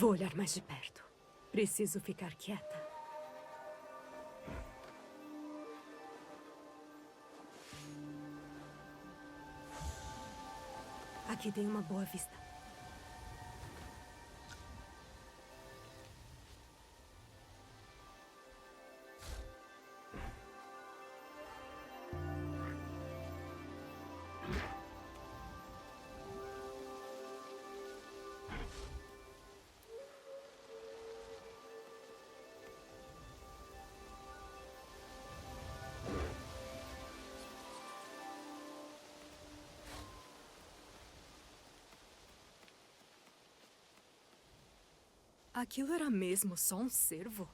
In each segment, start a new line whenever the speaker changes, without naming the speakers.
Vou olhar mais de perto. Preciso ficar quieta. Aqui tem uma boa vista. Aquilo era mesmo só um cervo?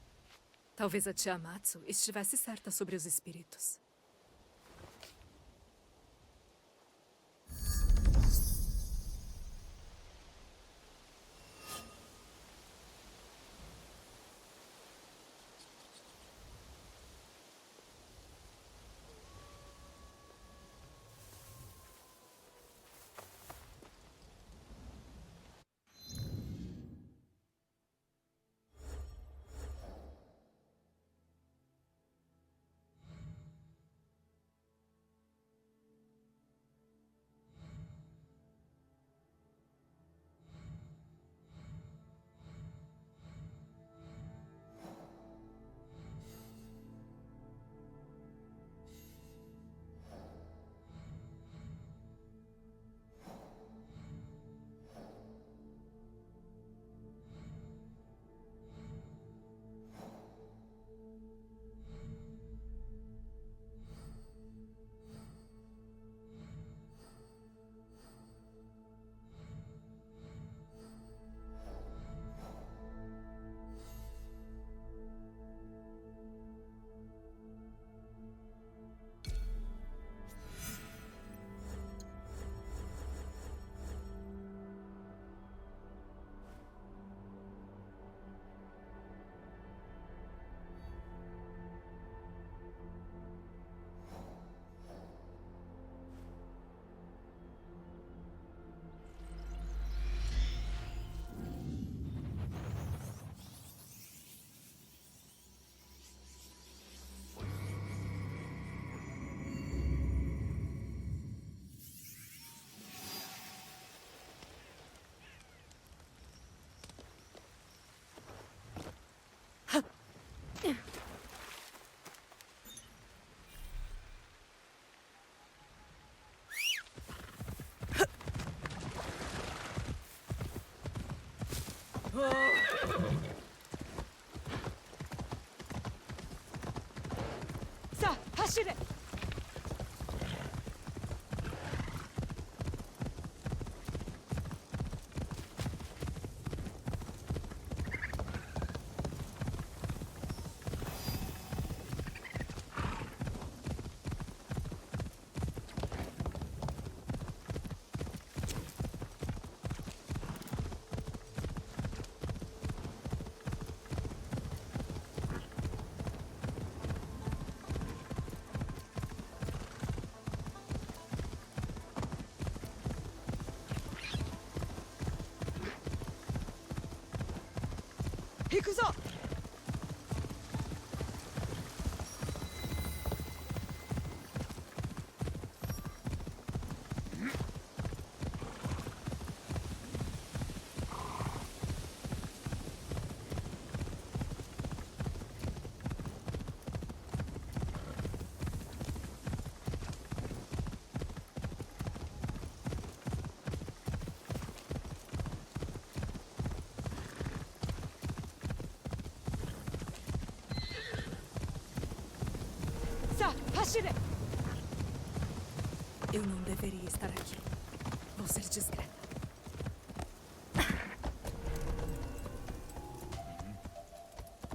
Talvez a tia Matsu estivesse certa sobre os espíritos. Sa, 走れ! Ikuzo! Hashire! Eu não deveria estar aqui. Vou ser discreta.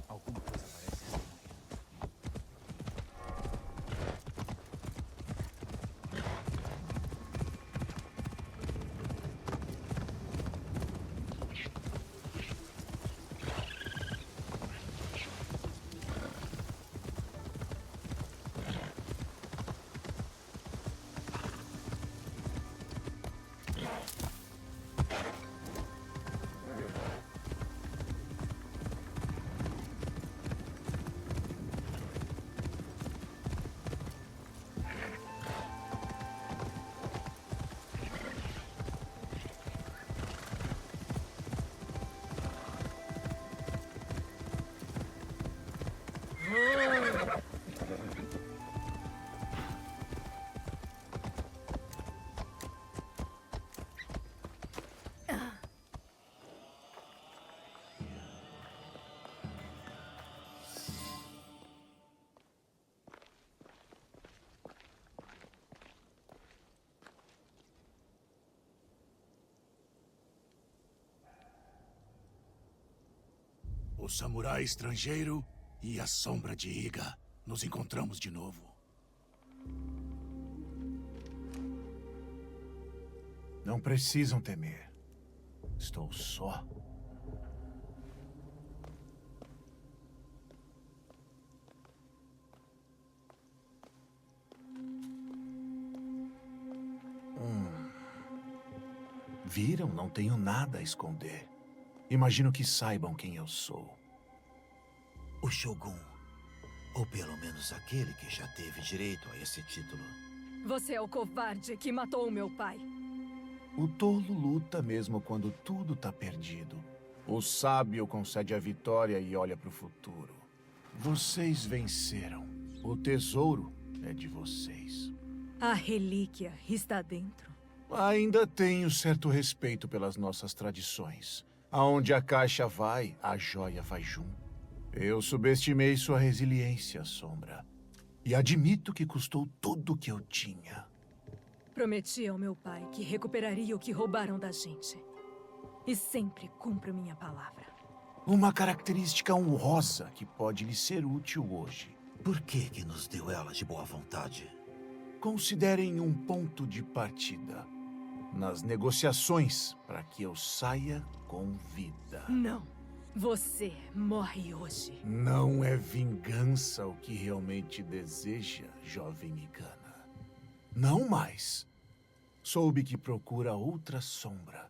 Alguma coisa parece estar morrendo.
O samurai estrangeiro e a sombra de Iga. Nos encontramos de novo. Não precisam temer. Estou só. Viram? Não tenho nada a esconder. Imagino que saibam quem eu sou.
O Shogun. Ou pelo menos aquele que já teve direito a esse título.
Você é o covarde que matou o meu pai.
O tolo luta mesmo quando tudo tá perdido. O sábio concede a vitória e olha pro futuro. Vocês venceram. O tesouro é de vocês.
A relíquia está dentro.
Ainda tenho certo respeito pelas nossas tradições. Aonde a caixa vai, a joia vai junto. Eu subestimei sua resiliência, Sombra. E admito que custou tudo o que eu tinha.
Prometi ao meu pai que recuperaria o que roubaram da gente. E sempre cumpro minha palavra.
Uma característica honrosa que pode lhe ser útil hoje.
Por que nos deu ela de boa vontade?
Considerem um ponto de partida nas negociações para que eu saia com vida.
Não. Você morre hoje.
Não é vingança o que realmente deseja, jovem Ikana. Não mais. Soube que procura outra sombra,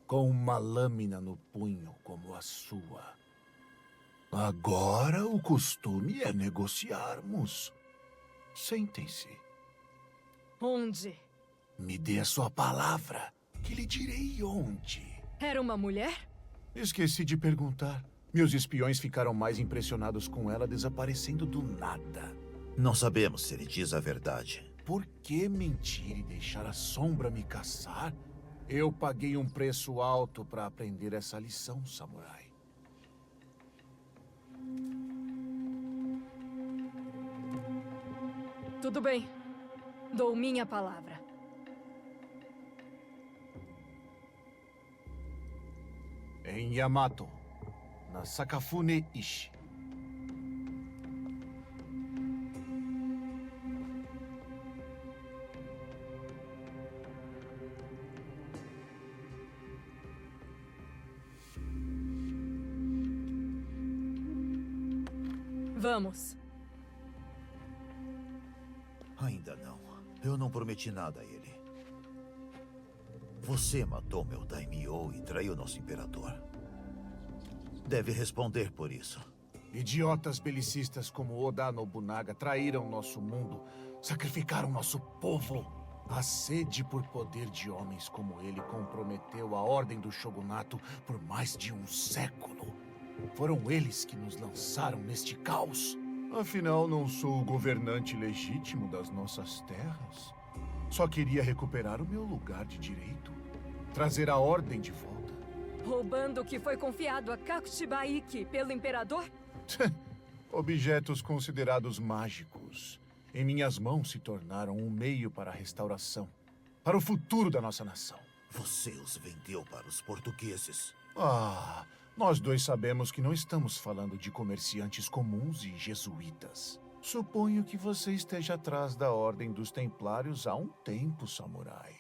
com uma lâmina no punho como a sua. Agora o costume é negociarmos. Sentem-se.
Onde?
Me dê a sua palavra, que lhe direi onde.
Era uma mulher?
Esqueci de perguntar. Meus espiões ficaram mais impressionados com ela desaparecendo do nada.
Não sabemos se ele diz a verdade.
Por que mentir e deixar a sombra me caçar? Eu paguei um preço alto para aprender essa lição, samurai.
Tudo bem. Dou minha palavra.
Em Yamato, na Sakafune Ishi.
Vamos.
Ainda não. Eu não prometi nada a ele. Você matou meu daimyo e traiu nosso imperador. Deve responder por isso.
Idiotas belicistas como Oda Nobunaga traíram nosso mundo, sacrificaram nosso povo. A sede por poder de homens como ele comprometeu a ordem do shogunato por mais de um século. Foram eles que nos lançaram neste caos. Afinal, não sou o governante legítimo das nossas terras. Só queria recuperar o meu lugar de direito. Trazer a ordem de volta.
Roubando o que foi confiado a Kakushibaiki pelo imperador?
Objetos considerados mágicos, em minhas mãos se tornaram um meio para a restauração. Para o futuro da nossa nação.
Você os vendeu para os portugueses.
Ah, nós dois sabemos que não estamos falando de comerciantes comuns e jesuítas. Suponho que você esteja atrás da Ordem dos Templários há um tempo, samurai.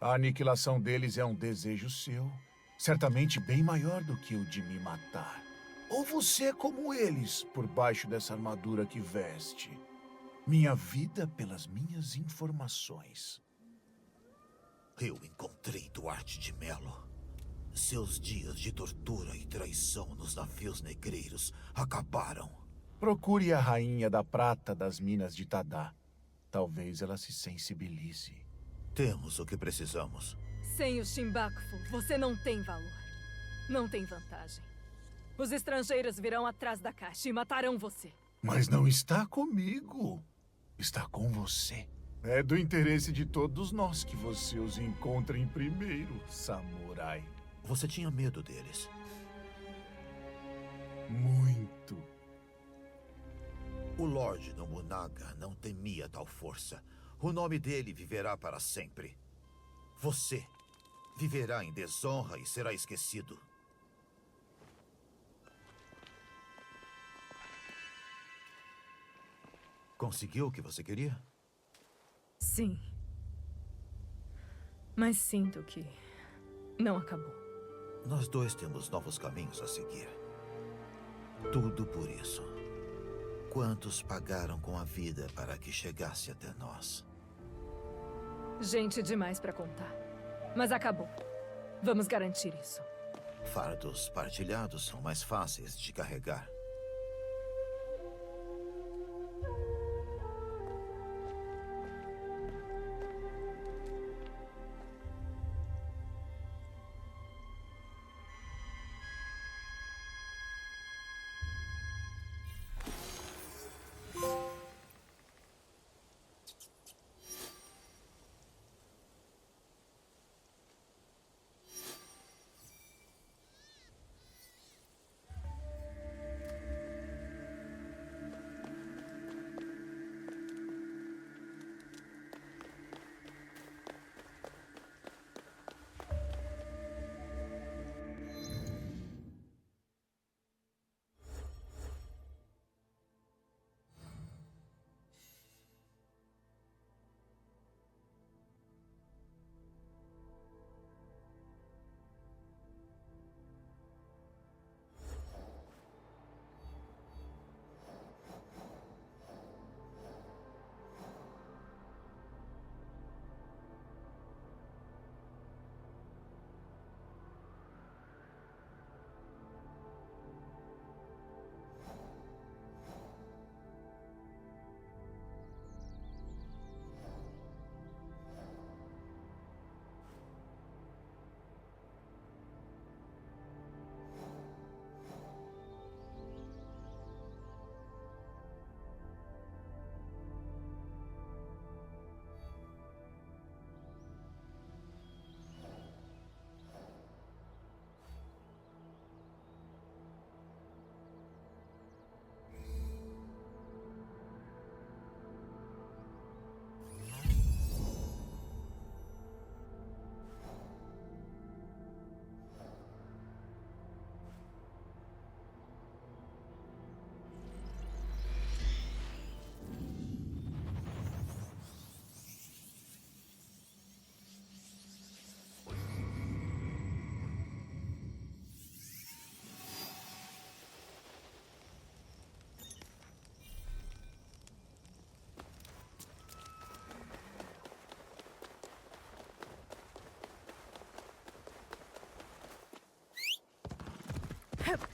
A aniquilação deles é um desejo seu, certamente bem maior do que o de me matar. Ou você é como eles, por baixo dessa armadura que veste. Minha vida pelas minhas informações.
Eu encontrei Duarte de Melo. Seus dias de tortura e traição nos navios negreiros acabaram.
Procure a rainha da prata das minas de Tadá. Talvez ela se sensibilize.
Temos o que precisamos.
Sem o Shinbakufu, você não tem valor. Não tem vantagem. Os estrangeiros virão atrás da caixa e matarão você.
Mas não está comigo. Está com você. É do interesse de todos nós que você os encontre em primeiro, samurai.
Você tinha medo deles.
Muito.
O Lorde Nobunaga não temia tal força. O nome dele viverá para sempre. Você viverá em desonra e será esquecido. Conseguiu o que você queria?
Sim. Mas sinto que não acabou.
Nós dois temos novos caminhos a seguir. Tudo por isso. Quantos pagaram com a vida para que chegasse até nós?
Gente demais pra contar. Mas acabou. Vamos garantir isso.
Fardos partilhados são mais fáceis de carregar.
Calma.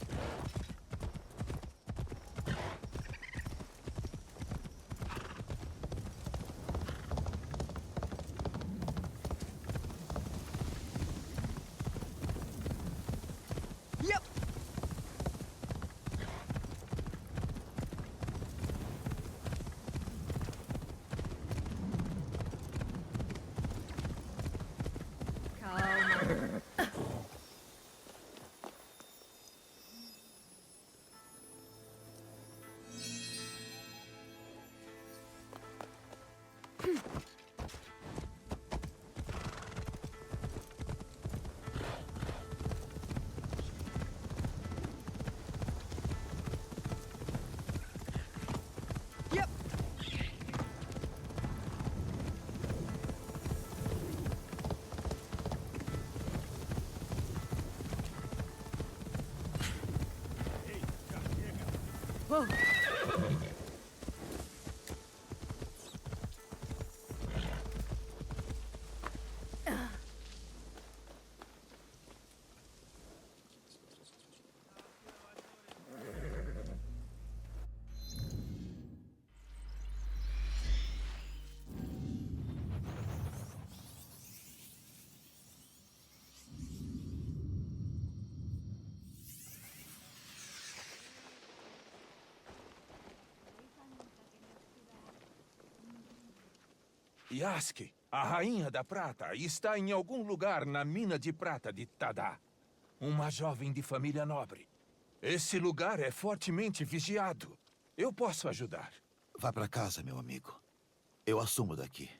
Oh.
Yasuke, a Rainha da Prata, está em algum lugar na mina de prata de Tada. Uma jovem de família nobre. Esse lugar é fortemente vigiado. Eu posso ajudar.
Vá para casa, meu amigo. Eu assumo daqui.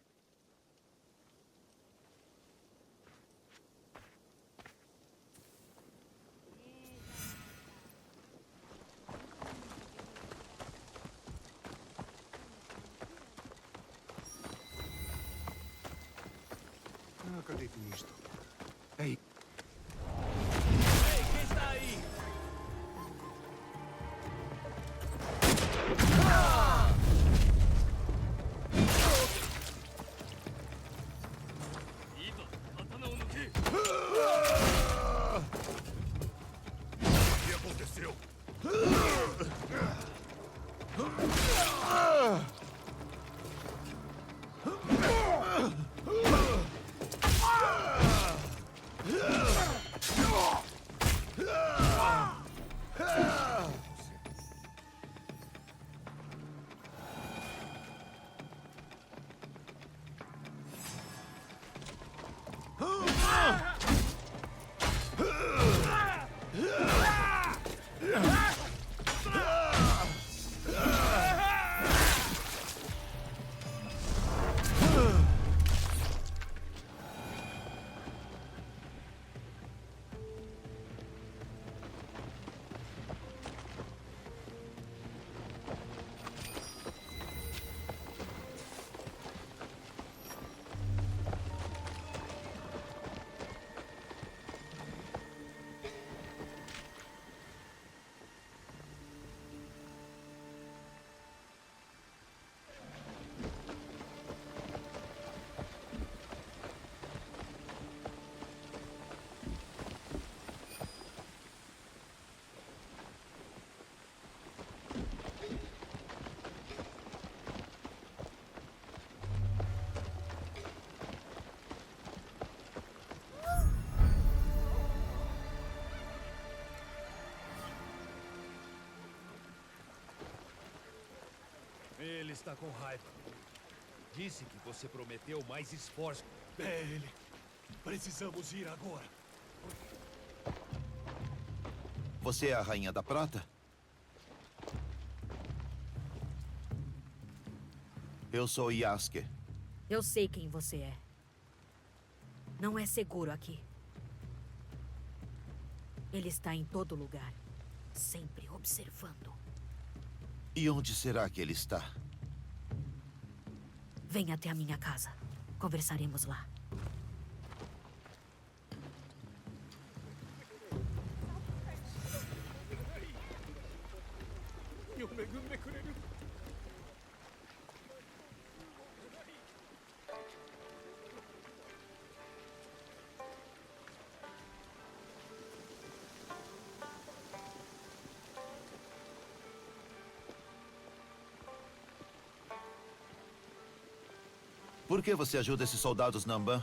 Mithril!
Ele está com raiva. Disse que você prometeu mais esforço. É ele. Precisamos ir agora.
Você é a Rainha da Prata? Eu sou Yasuke.
Eu sei quem você é. Não é seguro aqui. Ele está em todo lugar, sempre observando.
E onde será que ele está?
Venha até a minha casa. Conversaremos lá.
Por que você ajuda esses soldados Namban?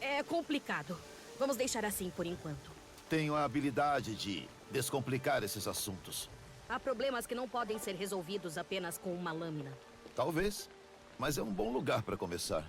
É complicado. Vamos deixar assim por enquanto.
Tenho a habilidade de descomplicar esses assuntos.
Há problemas que não podem ser resolvidos apenas com uma lâmina.
Talvez, mas é um bom lugar para começar.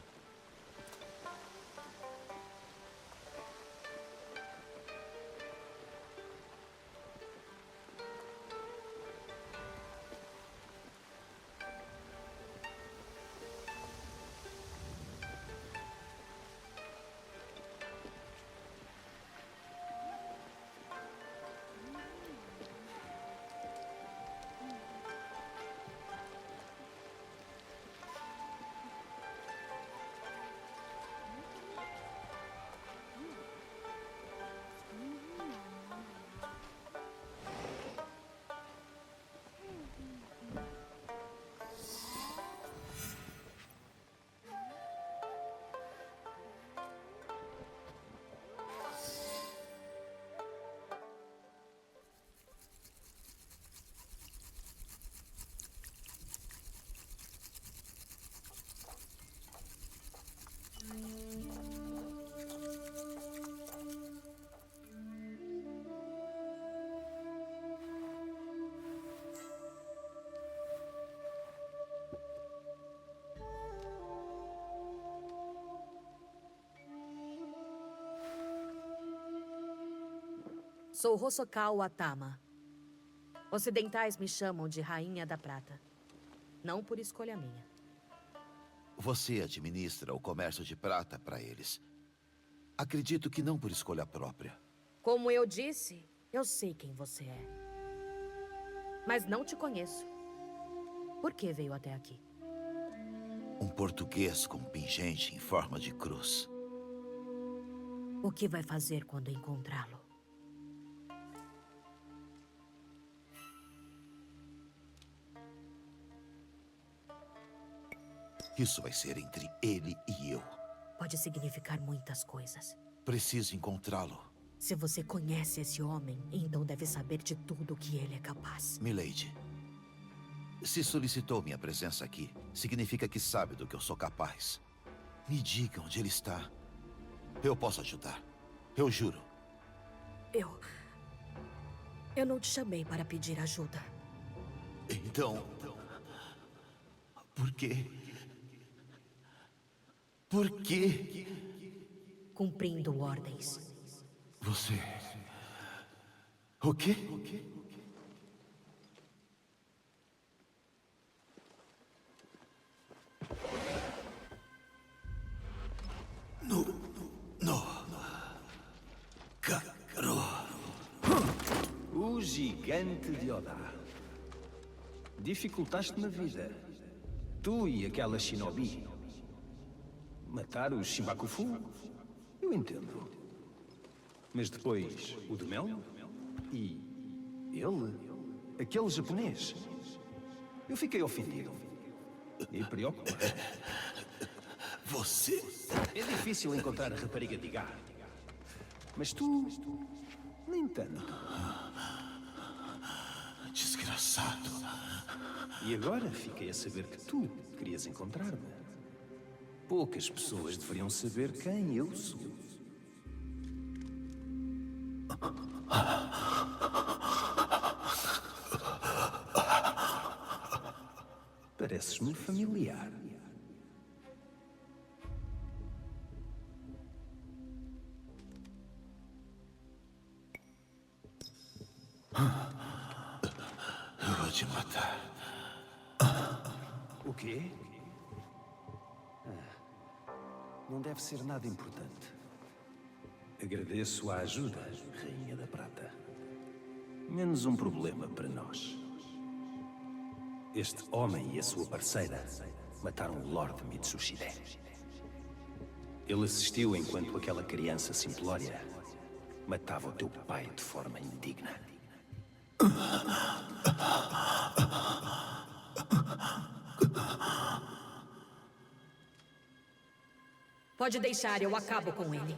Sou Hosokawa Tama. Ocidentais me chamam de Rainha da Prata. Não por escolha minha.
Você administra o comércio de prata para eles. Acredito que não por escolha própria.
Como eu disse, eu sei quem você é. Mas não te conheço. Por que veio até aqui?
Um português com pingente em forma de cruz.
O que vai fazer quando encontrá-lo?
Isso vai ser entre ele e eu.
Pode significar muitas coisas.
Preciso encontrá-lo.
Se você conhece esse homem, então deve saber de tudo o que ele é capaz.
Milady, se solicitou minha presença aqui, significa que sabe do que eu sou capaz. Me diga onde ele está. Eu posso ajudar. Eu juro.
Eu não te chamei para pedir ajuda.
Então... Por quê? Por quê?
Cumprindo ordens.
Você... O quê?
O gigante de Odá. Dificultaste-me a vida. Tu e aquela shinobi. Matar o Shimbakufu? Eu entendo. Mas depois, o de Mel? E ele? Aquele japonês? Eu fiquei ofendido. E preocupado.
Você...
É difícil encontrar a rapariga de Gá. Mas tu... nem tanto.
Desgraçado.
E agora fiquei a saber que tu querias encontrar-me. Poucas pessoas deveriam saber quem eu sou. Pareces-me familiar.
Eu vou te matar.
O quê? Não deve ser nada importante. Agradeço a ajuda, Rainha da Prata. Menos um problema para nós. Este homem e a sua parceira mataram o Lord Mitsushide. Ele assistiu enquanto aquela criança simplória matava o teu pai de forma indigna.
Pode deixar, eu acabo com ele.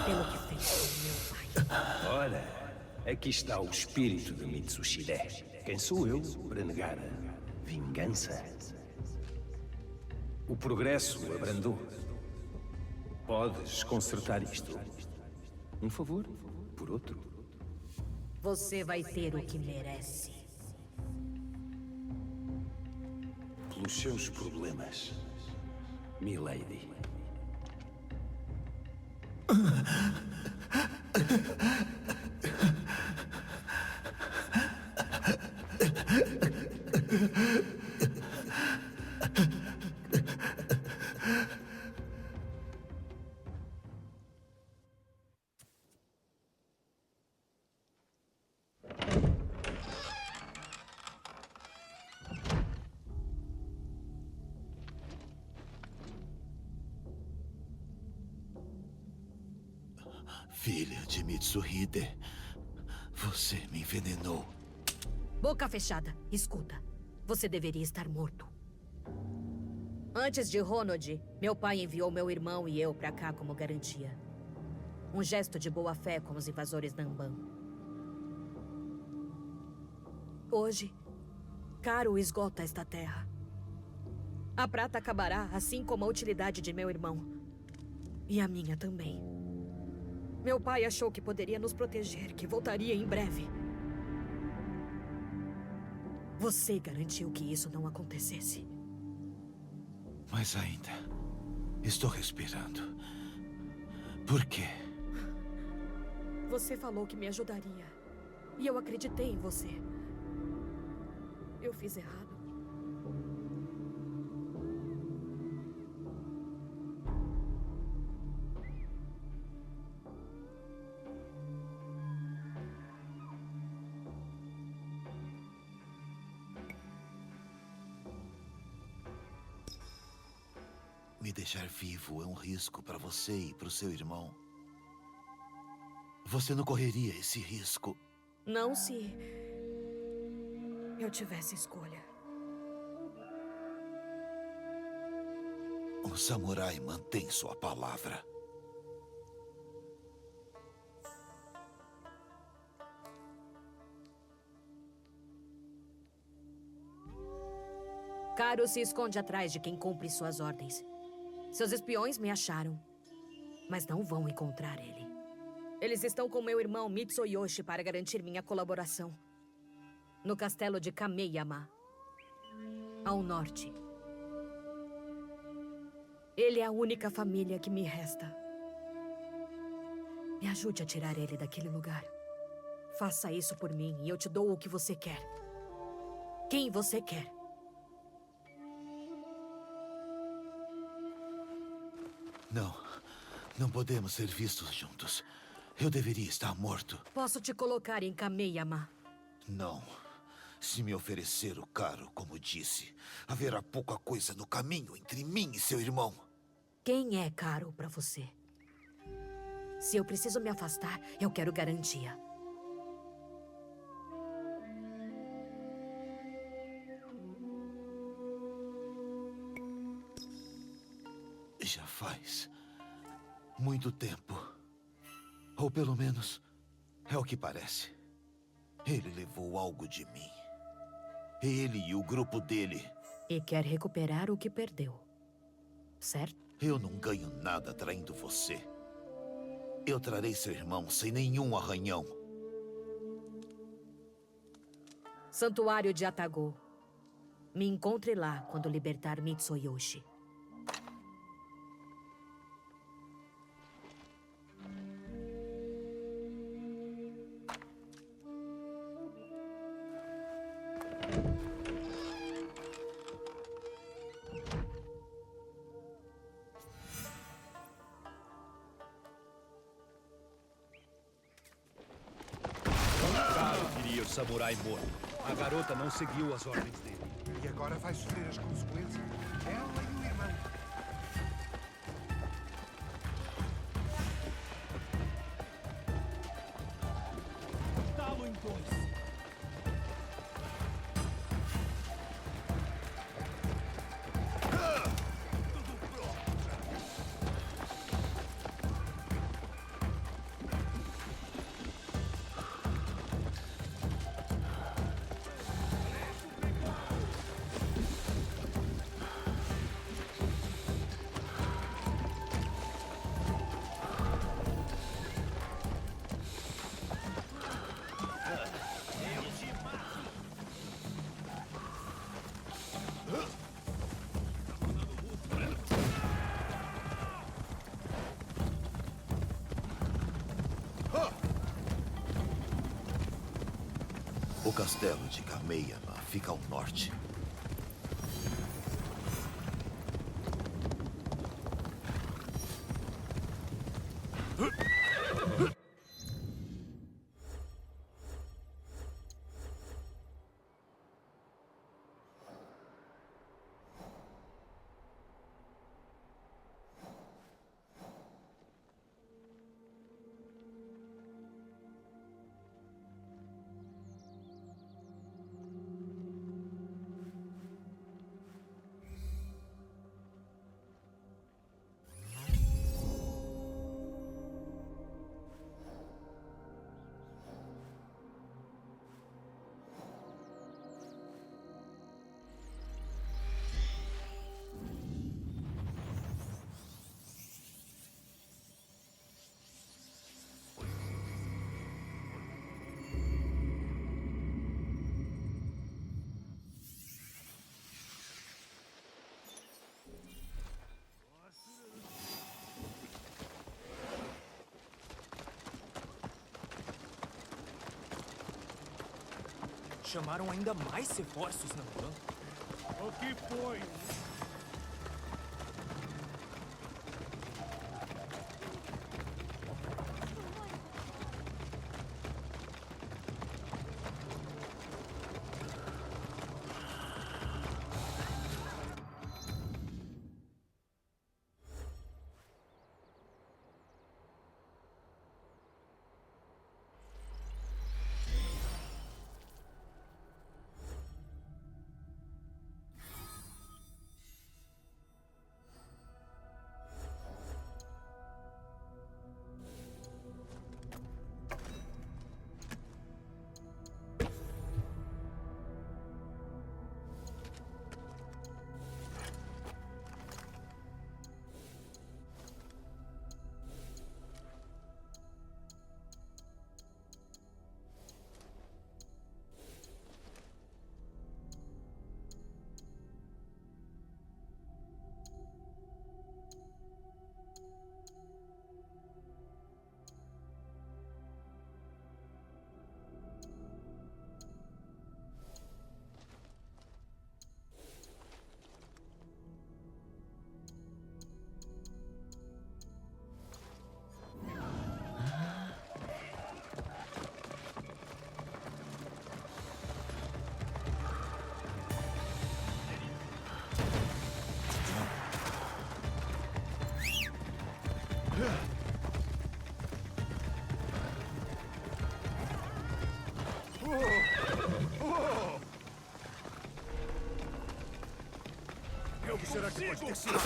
Pelo que fez com meu pai.
Ora, aqui está o espírito de Mitsushide. Quem sou eu para negar a vingança? O progresso abrandou. Podes consertar isto. Um favor por outro.
Você vai ter o que merece.
Pelos seus problemas, milady.
Filha de Mitsuhide, você me envenenou.
Boca fechada. Escuta. Você deveria estar morto. Antes de Honod, meu pai enviou meu irmão e eu pra cá como garantia. Um gesto de boa-fé com os invasores Namban. Hoje, Caro esgota esta terra. A prata acabará, assim como a utilidade de meu irmão. E a minha também. Meu pai achou que poderia nos proteger, que voltaria em breve. Você garantiu que isso não acontecesse.
Mas ainda estou respirando. Por quê?
Você falou que me ajudaria. E eu acreditei em você. Eu fiz errado.
Me deixar vivo é um risco para você e para o seu irmão. Você não correria esse risco.
Não se eu tivesse escolha.
Um samurai mantém sua palavra.
Caro se esconde atrás de quem cumpre suas ordens. Seus espiões me acharam, mas não vão encontrar ele. Eles estão com meu irmão Mitsuyoshi para garantir minha colaboração. No castelo de Kameyama, ao norte. Ele é a única família que me resta. Me ajude a tirar ele daquele lugar. Faça isso por mim e eu te dou o que você quer. Quem você quer.
Não podemos ser vistos juntos. Eu deveria estar morto.
Posso te colocar em Kameyama.
Não. Se me oferecer o caro, como disse, haverá pouca coisa no caminho entre mim e seu irmão.
Quem é caro pra você? Se eu preciso me afastar, eu quero garantia.
Já faz muito tempo. Ou pelo menos, é o que parece. Ele levou algo de mim. Ele e o grupo dele.
E quer recuperar o que perdeu. Certo?
Eu não ganho nada traindo você. Eu trarei seu irmão sem nenhum arranhão.
Santuário de Atago. Me encontre lá quando libertar Mitsuyoshi.
Caro queria o samurai morto. A garota não seguiu as ordens dele.
E agora vai sofrer as consequências. Ela e o irmão.
Dá-lo em dois.
O castelo de Kameyama fica ao norte.
Chamaram ainda mais reforços, não?
O que foi?
será que pode ter sido?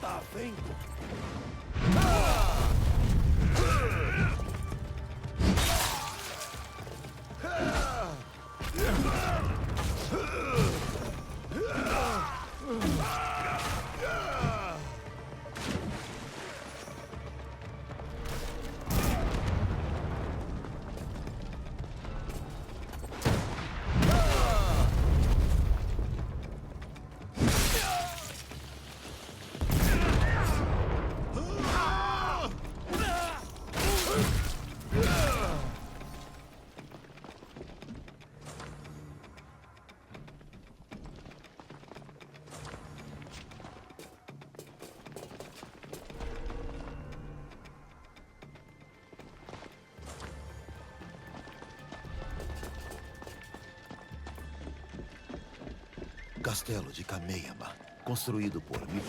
Está vendo?
Castelo de Kameyama, construído por mim.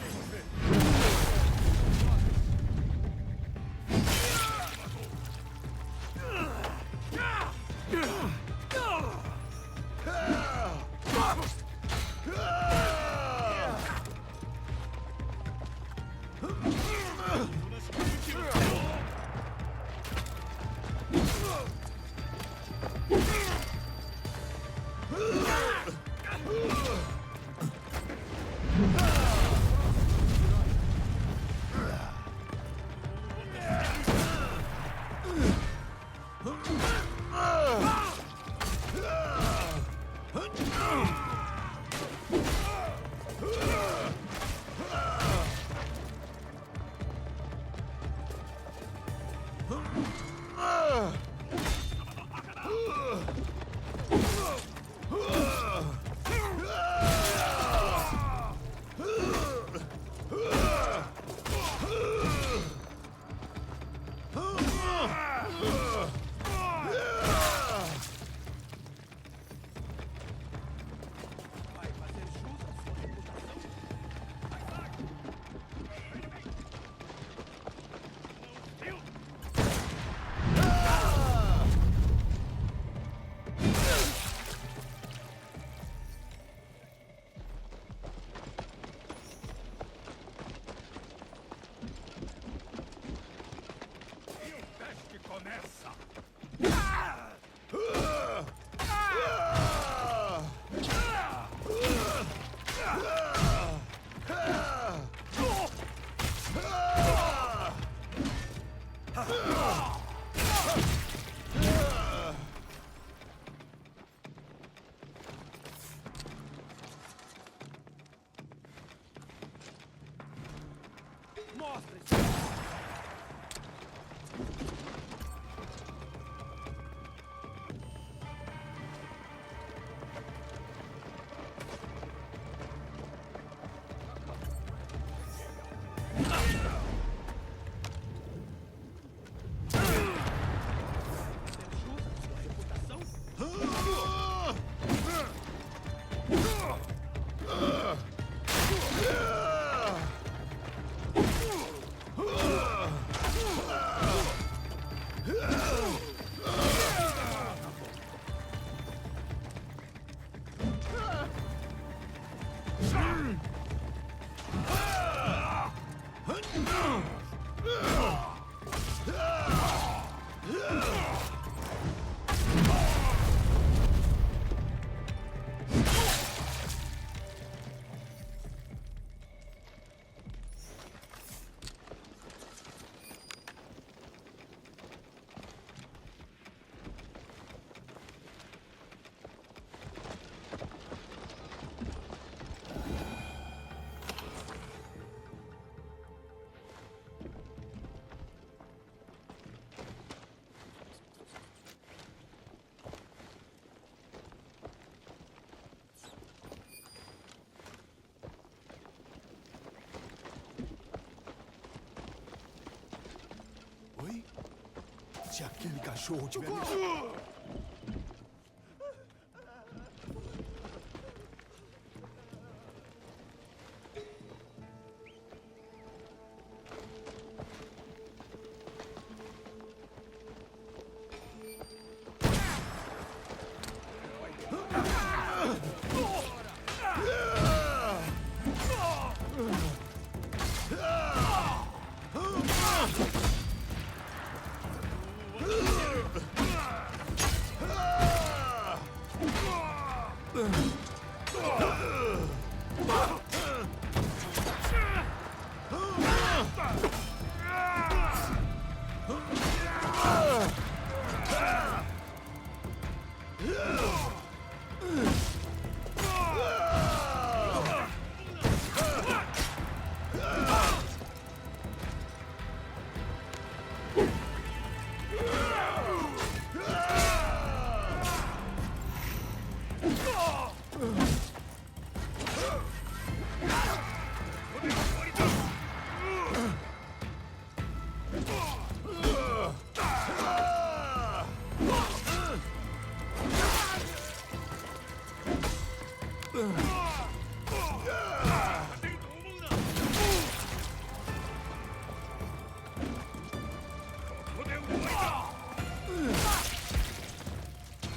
Se aquele cachorro tiver...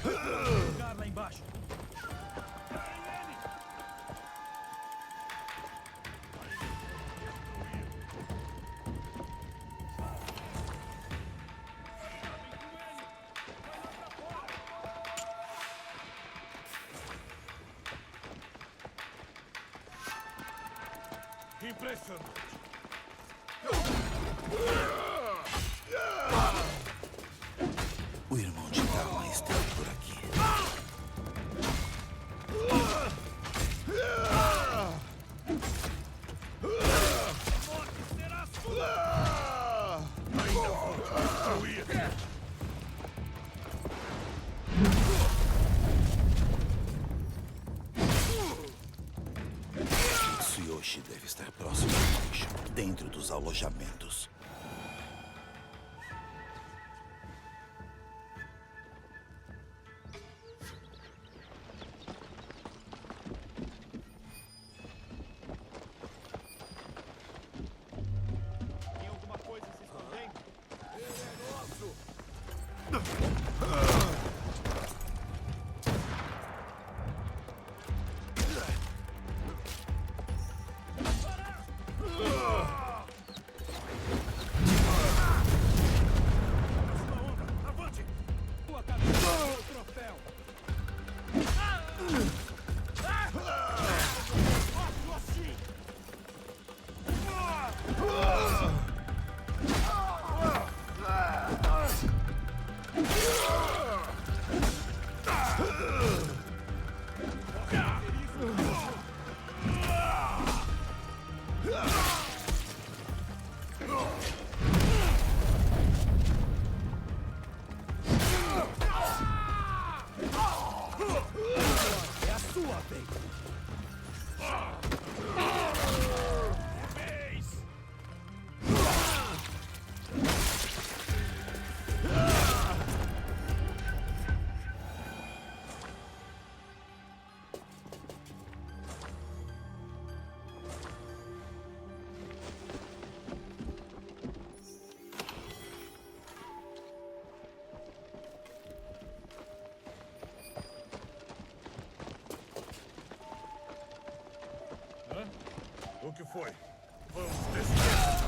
Lugar lá embaixo.
Impressionante.
O irmão de Karma esteve por aqui. Tsuyoshi deve estar próximo do lixo, dentro dos alojamentos.
Tem alguma coisa se escondendo? Ele é nosso!
Avante! Tua cabeça é o troféu! É a sua vez!
O que foi? Vamos testar.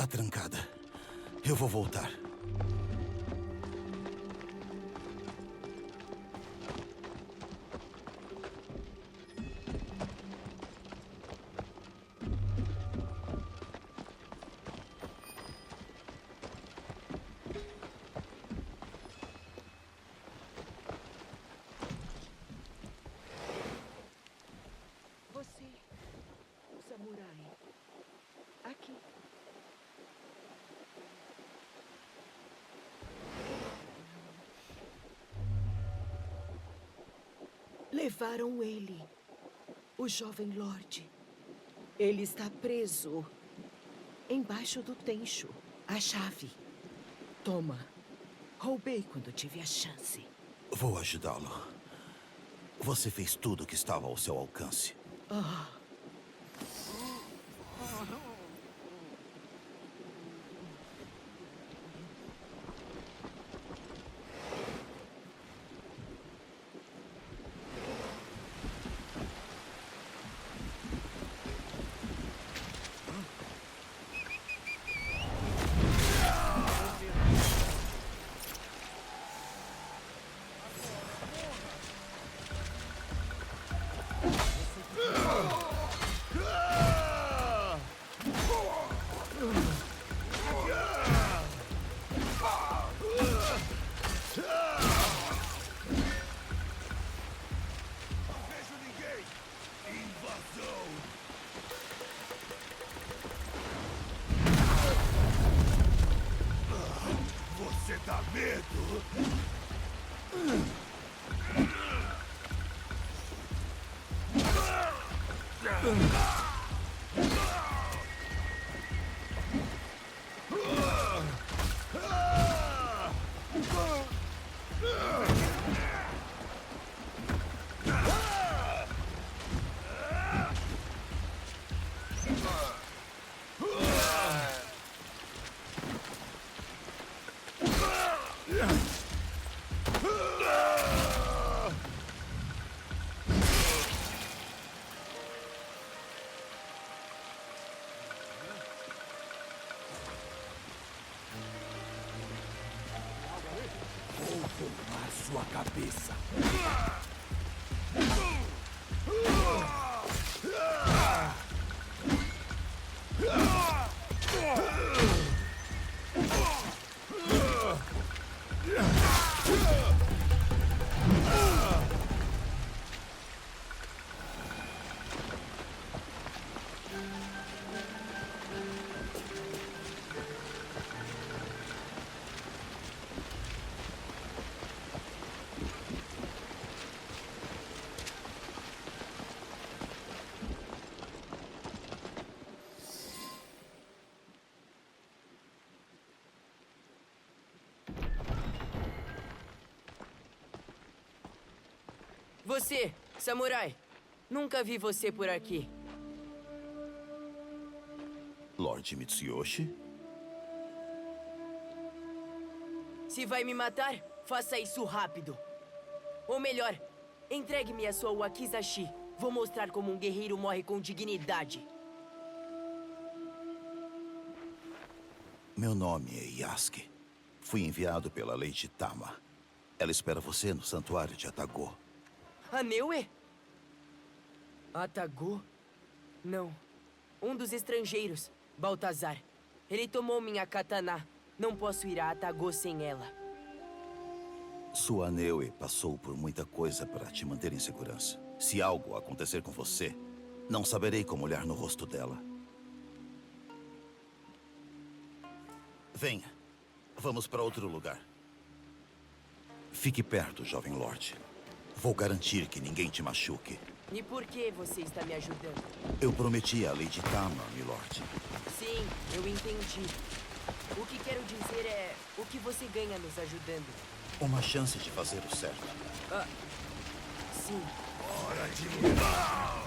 Está trancada. Eu vou voltar.
Você, o samurai. Aqui. Levaram ele, o jovem lorde. Ele está preso embaixo do tencho. A chave. Toma. Roubei quando tive a chance.
Vou ajudá-lo. Você fez tudo o que estava ao seu alcance.
Você dá medo?
Tomar sua cabeça.
Você, samurai. Nunca vi você por aqui.
Lorde Mitsuyoshi?
Se vai me matar, faça isso rápido. Ou melhor, entregue-me a sua wakizashi. Vou mostrar como um guerreiro morre com dignidade.
Meu nome é Yasuke. Fui enviado pela Lady Tama. Ela espera você no santuário de Atago.
A Neue? Atago? Não. Um dos estrangeiros, Baltazar. Ele tomou minha katana. Não posso ir a Atago sem ela.
Sua Neue passou por muita coisa para te manter em segurança. Se algo acontecer com você, não saberei como olhar no rosto dela. Venha. Vamos para outro lugar. Fique perto, jovem lorde. Vou garantir que ninguém te machuque.
E por que você está me ajudando?
Eu prometi a Lady Tama, milord.
Sim, eu entendi. O que quero dizer é o que você ganha nos ajudando.
Uma chance de fazer o certo.
Ah, sim.
Hora de lutar!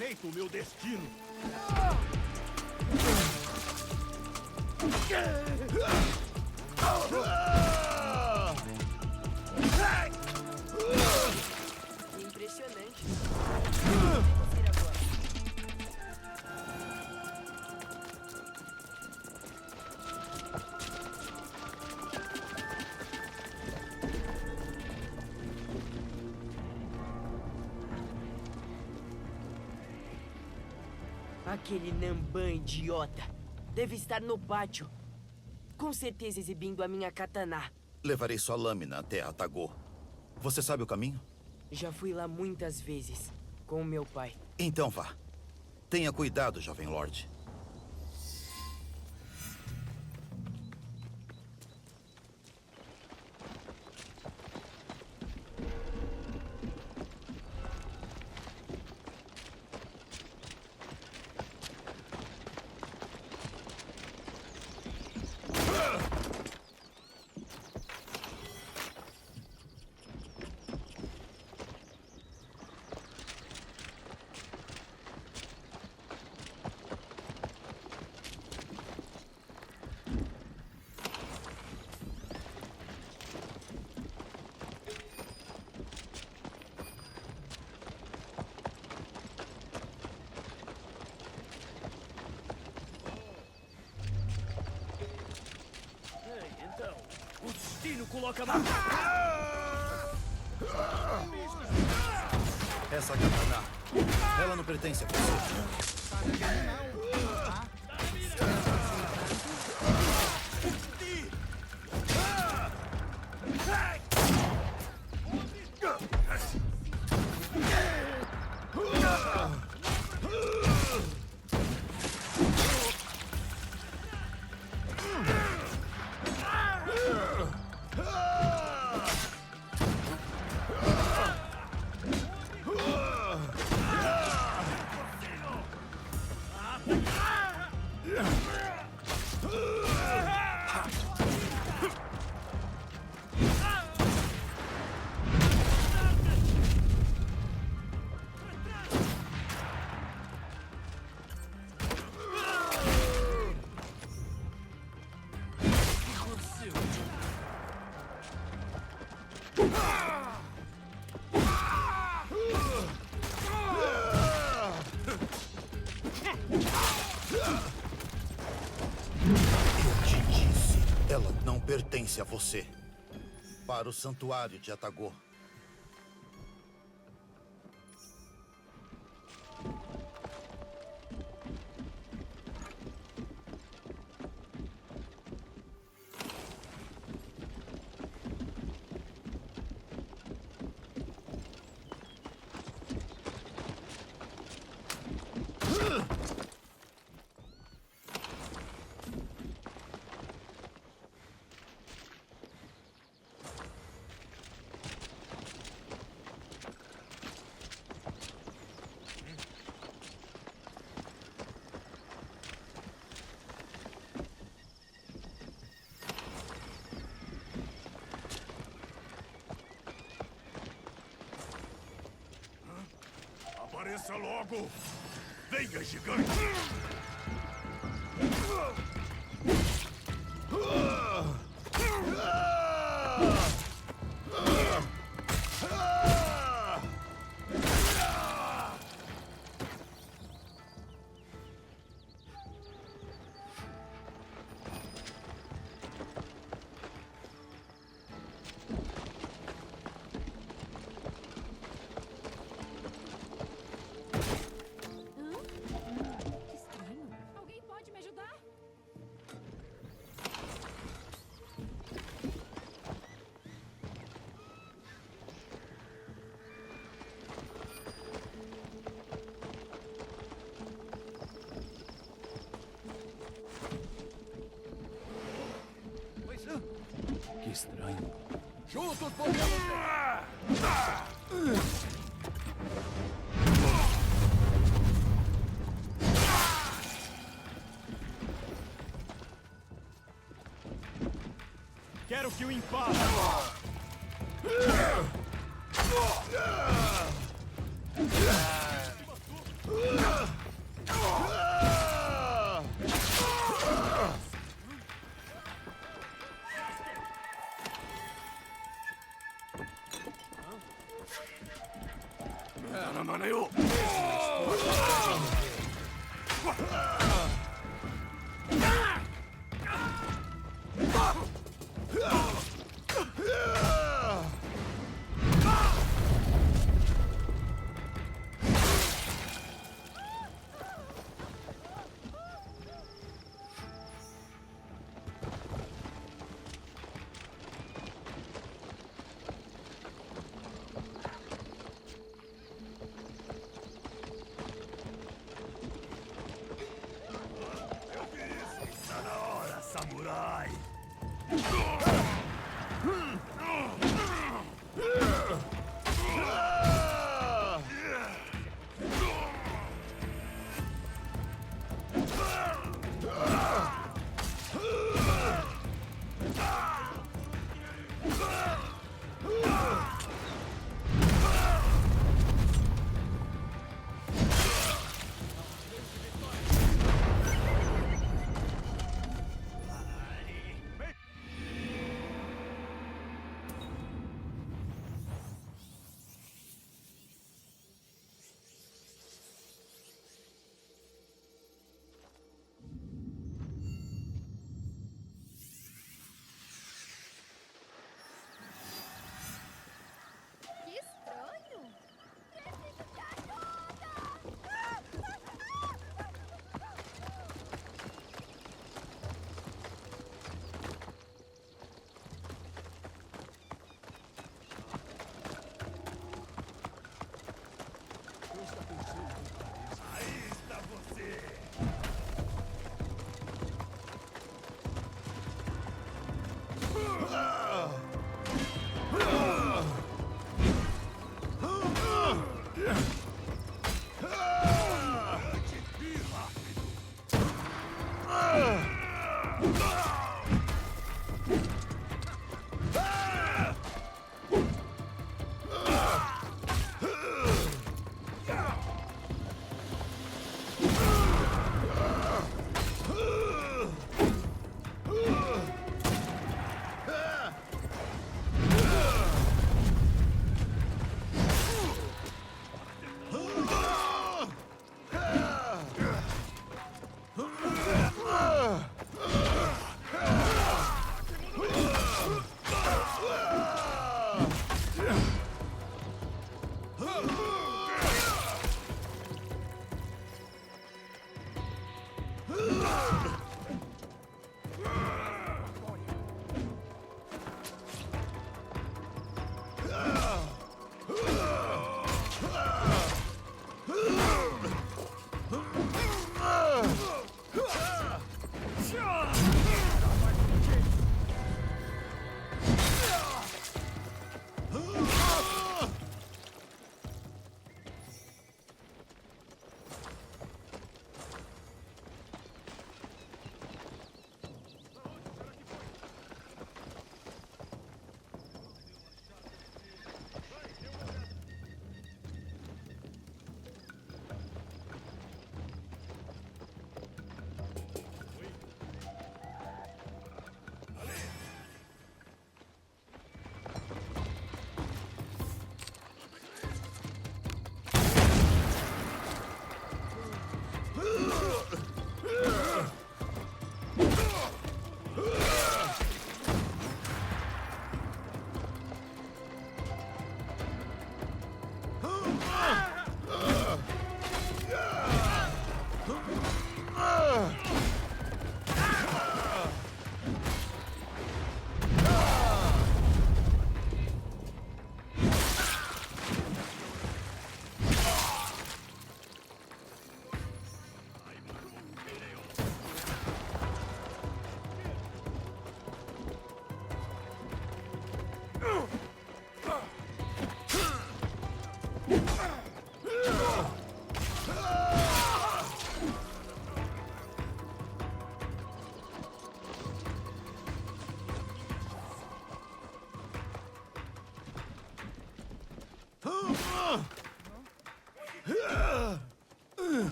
aceito o meu destino.
Impressionante. Você agora. Aquele Namban idiota deve estar no pátio. Com certeza exibindo a minha katana.
Levarei sua lâmina até a Tagô. Você sabe o caminho?
Já fui lá muitas vezes, com o meu pai.
Então vá. Tenha cuidado, jovem lorde.
Então, o destino coloca na...
Essa katana, ela não pertence a você. Ela não pertence a você. Para o santuário de Atagô.
Apareça logo! Venha, gigante!
Alguém pode me ajudar?
Que estranho.
Juntos podemos... Quero que o empale.
Que estranho!
Aí está você!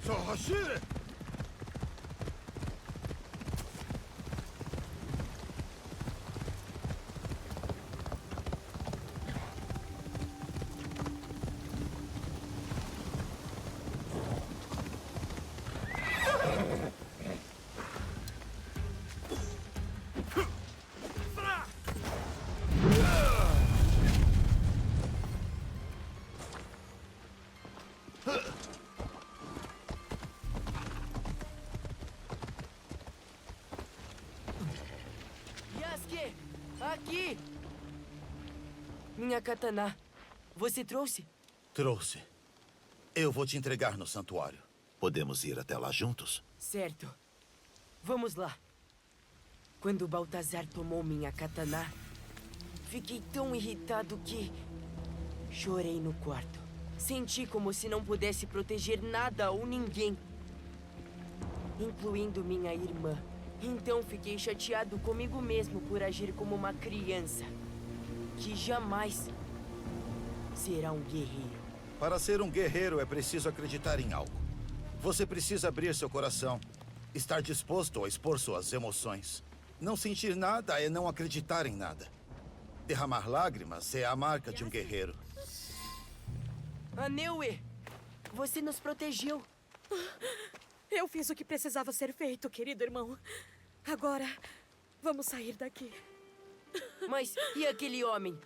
Sahashi!
Yasuke! Aqui! Minha katana. Você trouxe?
Trouxe. Eu vou te entregar no santuário. Podemos ir até lá juntos?
Certo. Vamos lá. Quando Baltazar tomou minha katana, fiquei tão irritado que chorei no quarto. Senti como se não pudesse proteger nada ou ninguém, incluindo minha irmã. Então fiquei chateado comigo mesmo por agir como uma criança que jamais será um guerreiro.
Para ser um guerreiro é preciso acreditar em algo. Você precisa abrir seu coração, estar disposto a expor suas emoções. Não sentir nada é não acreditar em nada. Derramar lágrimas é a marca de um guerreiro.
Aneue, você nos protegeu.
Eu fiz o que precisava ser feito, querido irmão. Agora, vamos sair daqui.
Mas e aquele homem?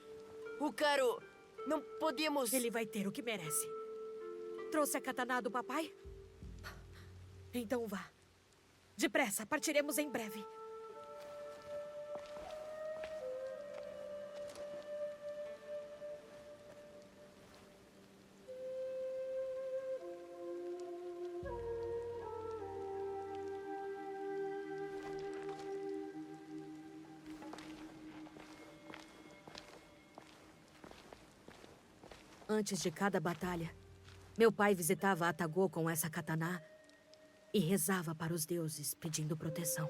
O Caro... Não podemos...
Ele vai ter o que merece. Trouxe a katana do papai? Então vá. Depressa, partiremos em breve. Antes de cada batalha, meu pai visitava Atagô com essa katana e rezava para os deuses pedindo proteção.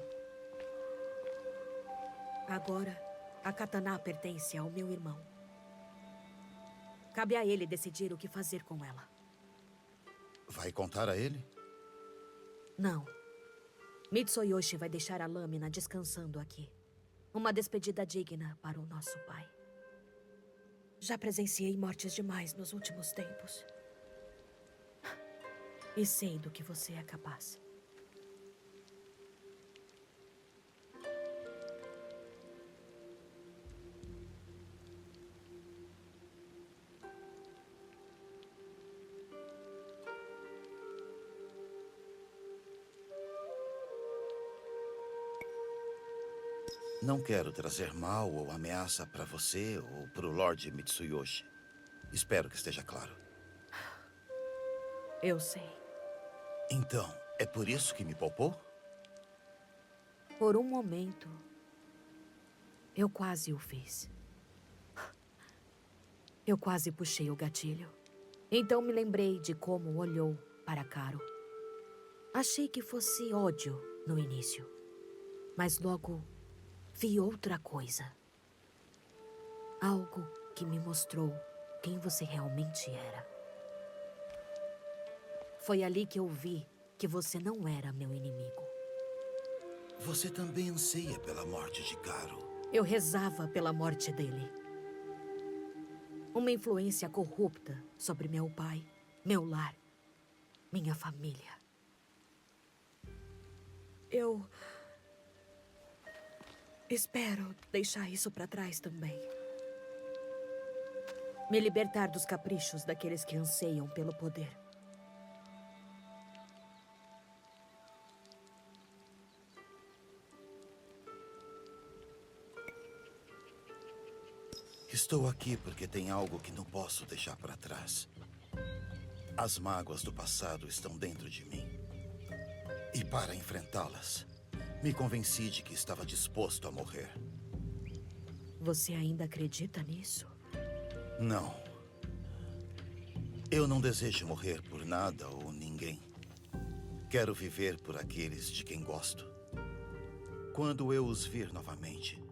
Agora, a katana pertence ao meu irmão. Cabe a ele decidir o que fazer com ela.
Vai contar a ele?
Não. Mitsuyoshi vai deixar a lâmina descansando aqui. Uma despedida digna para o nosso pai. Já presenciei mortes demais nos últimos tempos. E sei do que você é capaz.
Não quero trazer mal ou ameaça para você ou para o Lorde Mitsuyoshi. Espero que esteja claro.
Eu sei.
Então, é por isso que me poupou?
Por um momento, eu quase o fiz. Eu quase puxei o gatilho. Então me lembrei de como olhou para Caro. Achei que fosse ódio no início, mas logo vi outra coisa. Algo que me mostrou quem você realmente era. Foi ali que eu vi que você não era meu inimigo.
Você também anseia pela morte de Caro.
Eu rezava pela morte dele. Uma influência corrupta sobre meu pai, meu lar, minha família. Eu espero deixar isso para trás também. Me libertar dos caprichos daqueles que anseiam pelo poder.
Estou aqui porque tem algo que não posso deixar para trás. As mágoas do passado estão dentro de mim. E para enfrentá-las, me convenci de que estava disposto a morrer.
Você ainda acredita nisso?
Não. Eu não desejo morrer por nada ou ninguém. Quero viver por aqueles de quem gosto. Quando eu os vir novamente,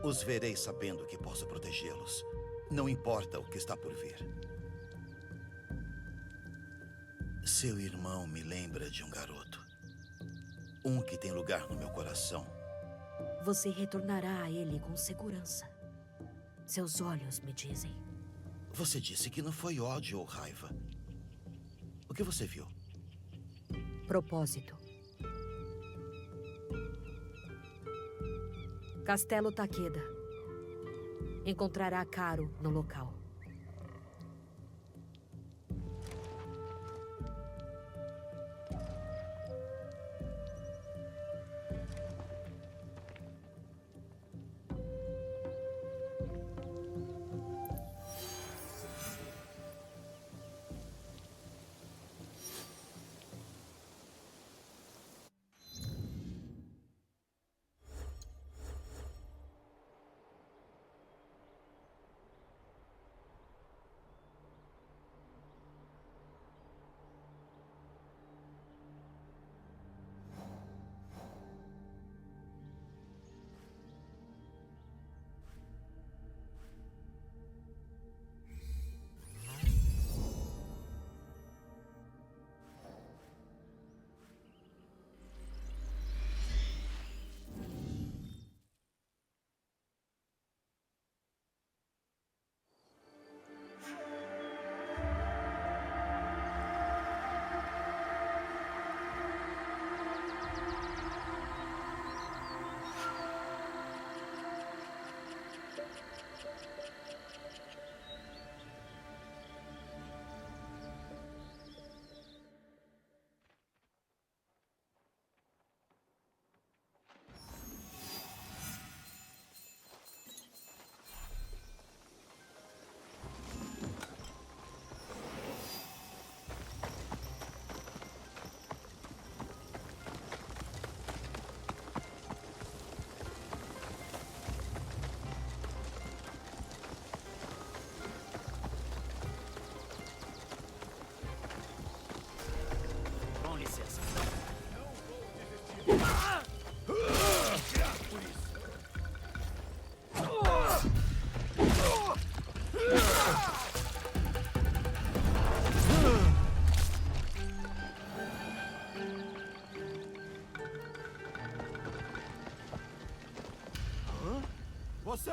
os verei sabendo que posso protegê-los. Não importa o que está por vir. Seu irmão me lembra de um garoto. Um que tem lugar no meu coração.
Você retornará a ele com segurança. Seus olhos me dizem.
Você disse que não foi ódio ou raiva. O que você viu?
Propósito. Castelo Takeda. Encontrará Caro no local.
Com licença.
Você!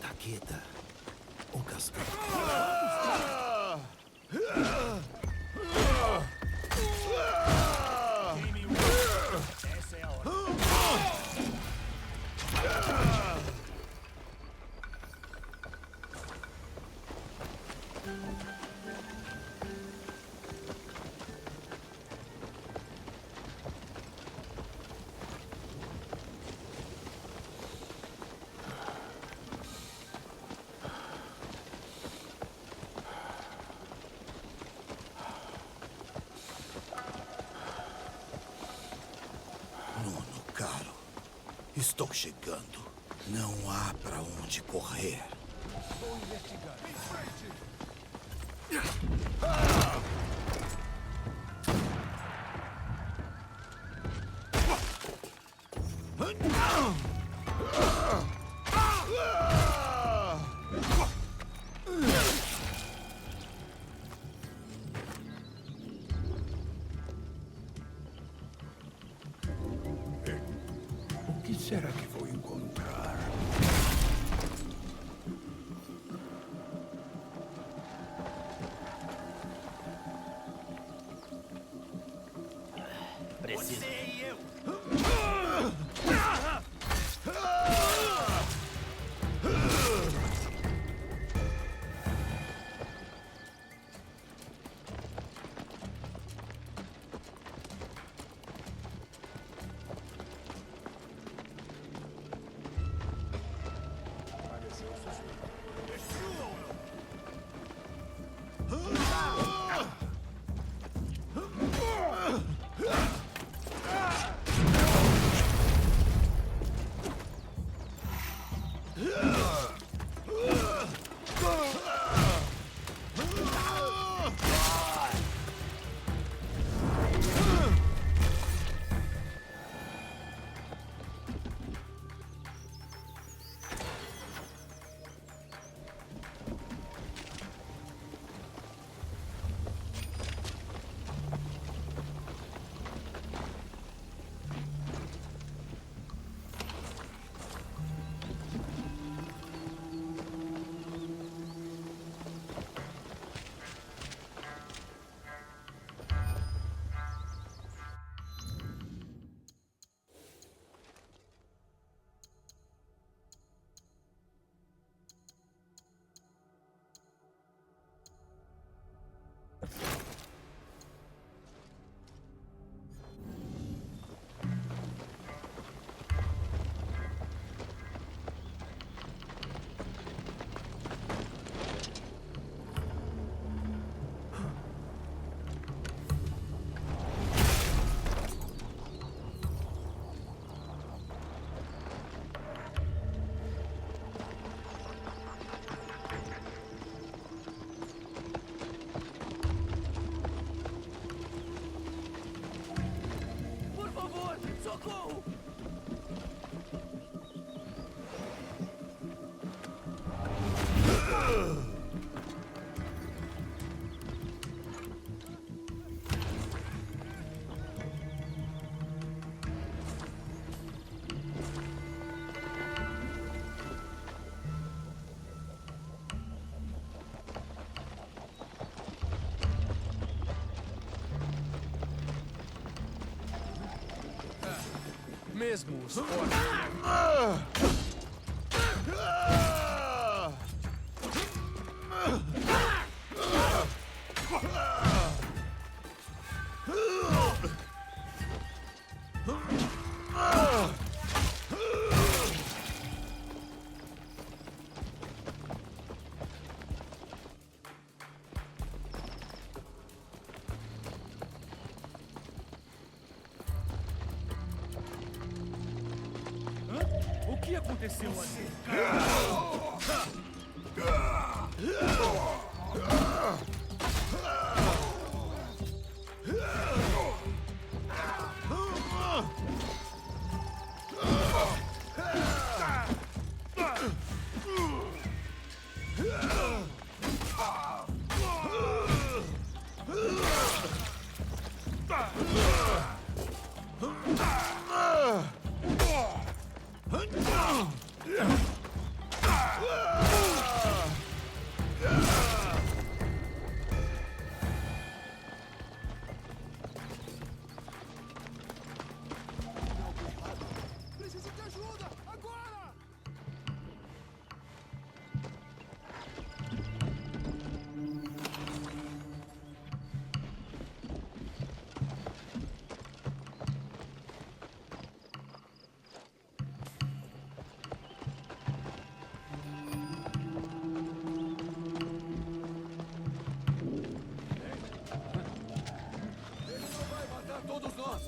Takeda, o castelo.
Essa é a hora.
Estou chegando. Não há para onde correr.
Vou investigar. Em frente!
O que será que vou encontrar?
Precisa. Você e eu.
Por favor, socorro!
Mesmo os fortes. O que aconteceu ali? Preciso de ajuda! Agora! Ele não vai matar todos nós!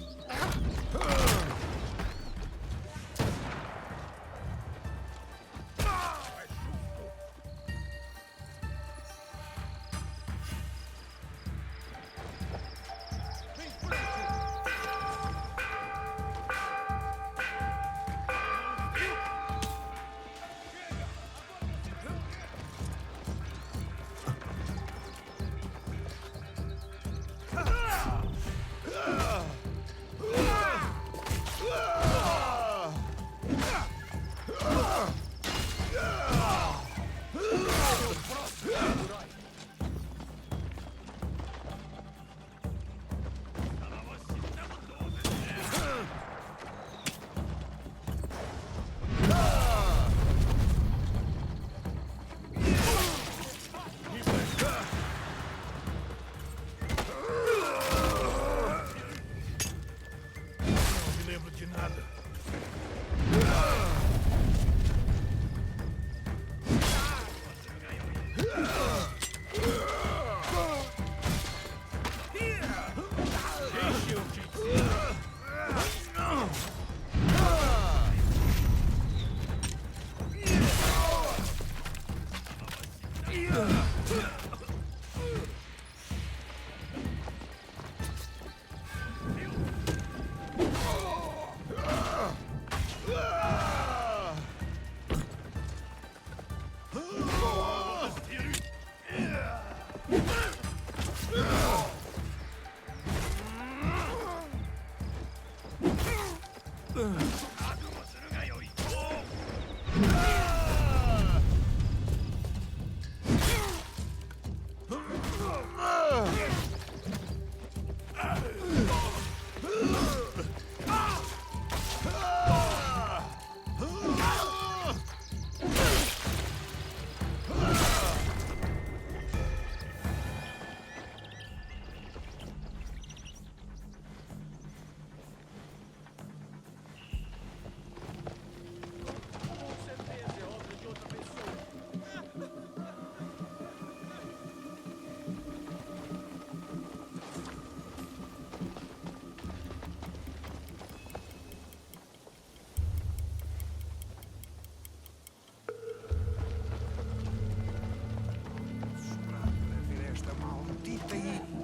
Ver esta maldita e...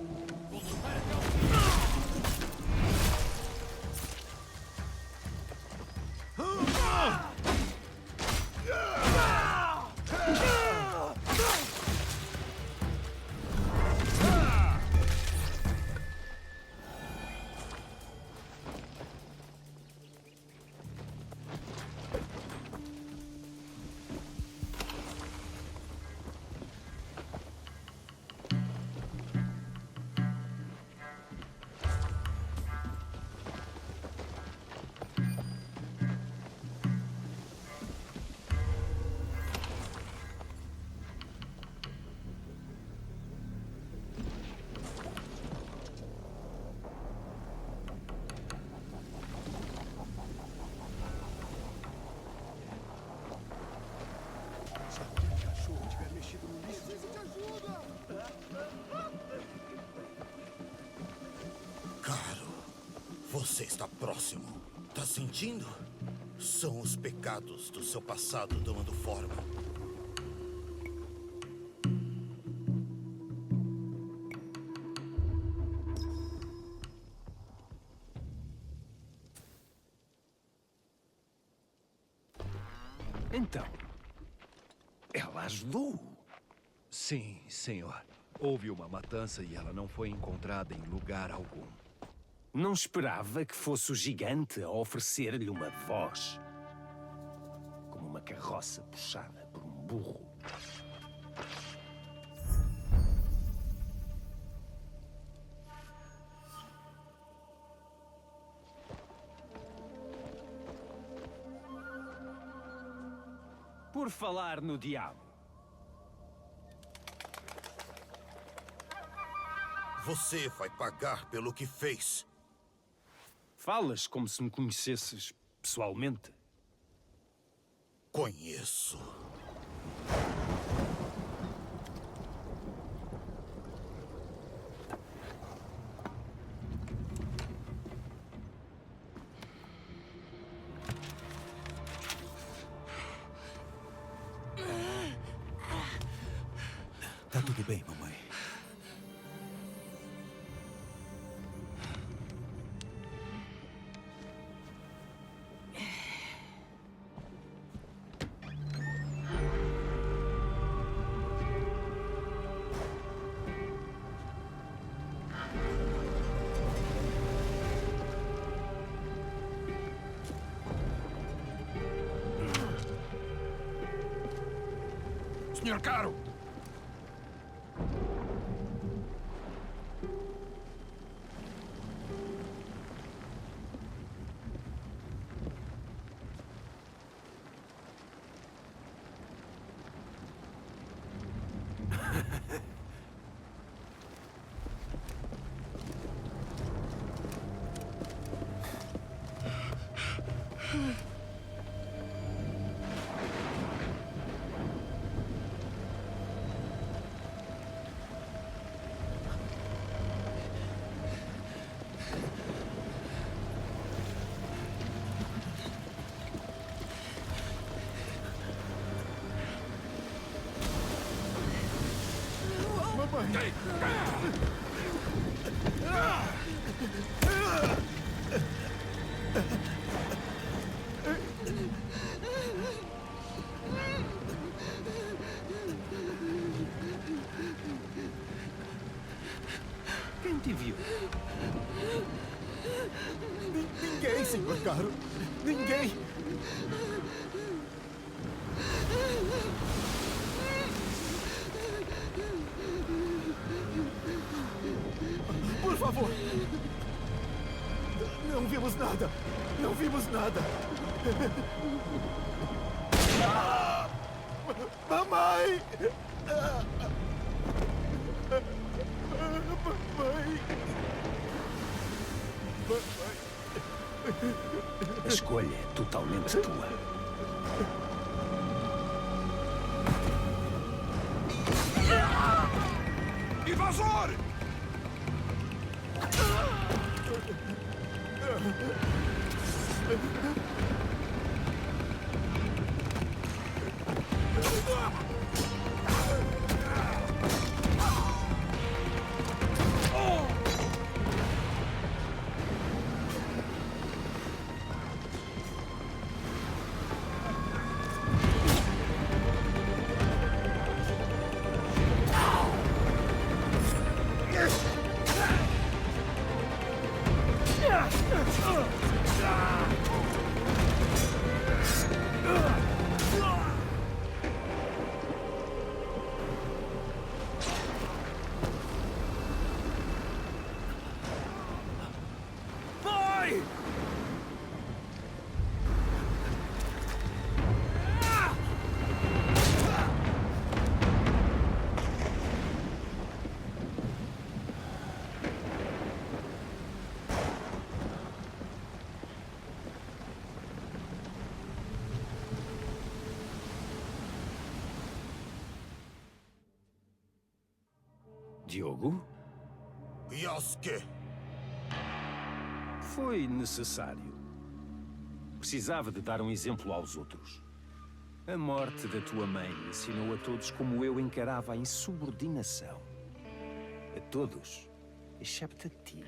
Se aquele cachorro tiver mexido no lixo... Preciso de ajuda!
Caro, você está próximo. Tá sentindo? São os pecados do seu passado tomando forma.
Então, ela ajudou.
Sim, senhor. Houve uma matança e ela não foi encontrada em lugar algum.
Não esperava que fosse o gigante a oferecer-lhe uma voz. Como uma carroça puxada por um burro. Por falar no diabo.
Você vai pagar pelo que fez.
Falas como se me conhecesses pessoalmente.
Conheço. Tá tudo bem, mamãe.
Senhor Caro!
Quem te viu?
Ninguém, senhor Caro. Ninguém.
favor.
Não vimos nada. Não vimos nada. Mamãe!
A escolha é totalmente tua.
Invasor!
Diogo?
Yasuke!
Foi necessário. Precisava de dar um exemplo aos outros. A morte da tua mãe ensinou a todos como eu encarava a insubordinação. A todos, excepto a ti.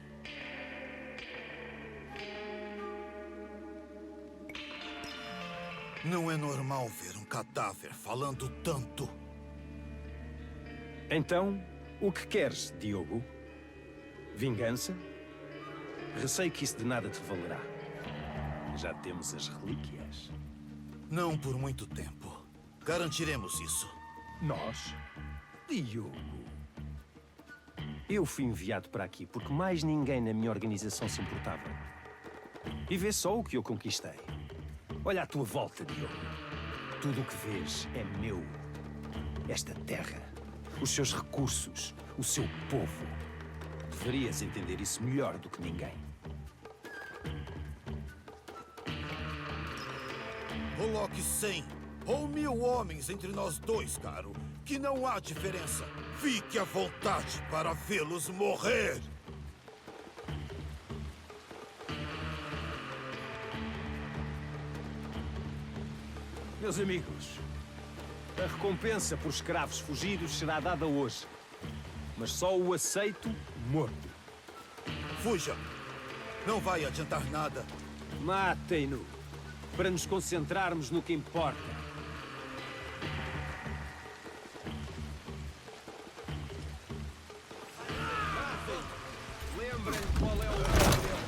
Não é normal ver um cadáver falando tanto.
Então, o que queres, Diogo? Vingança? Receio que isso de nada te valerá. Já temos as relíquias.
Não por muito tempo. Garantiremos isso.
Nós? Diogo. Eu fui enviado para aqui porque mais ninguém na minha organização se importava. E vê só o que eu conquistei. Olha à tua volta, Diogo. Tudo o que vês é meu. Esta terra, os seus recursos, o seu povo. Deverias entender isso melhor do que ninguém.
Coloque 100 ou 1000 homens entre nós dois, caro. Que não há diferença. Fique à vontade para vê-los morrer.
Meus amigos, a recompensa por escravos fugidos será dada hoje. Mas só o aceito morto.
Fuja. Não vai adiantar nada.
Matem-no, para nos concentrarmos no que importa. Lembrem qual é o nome dele.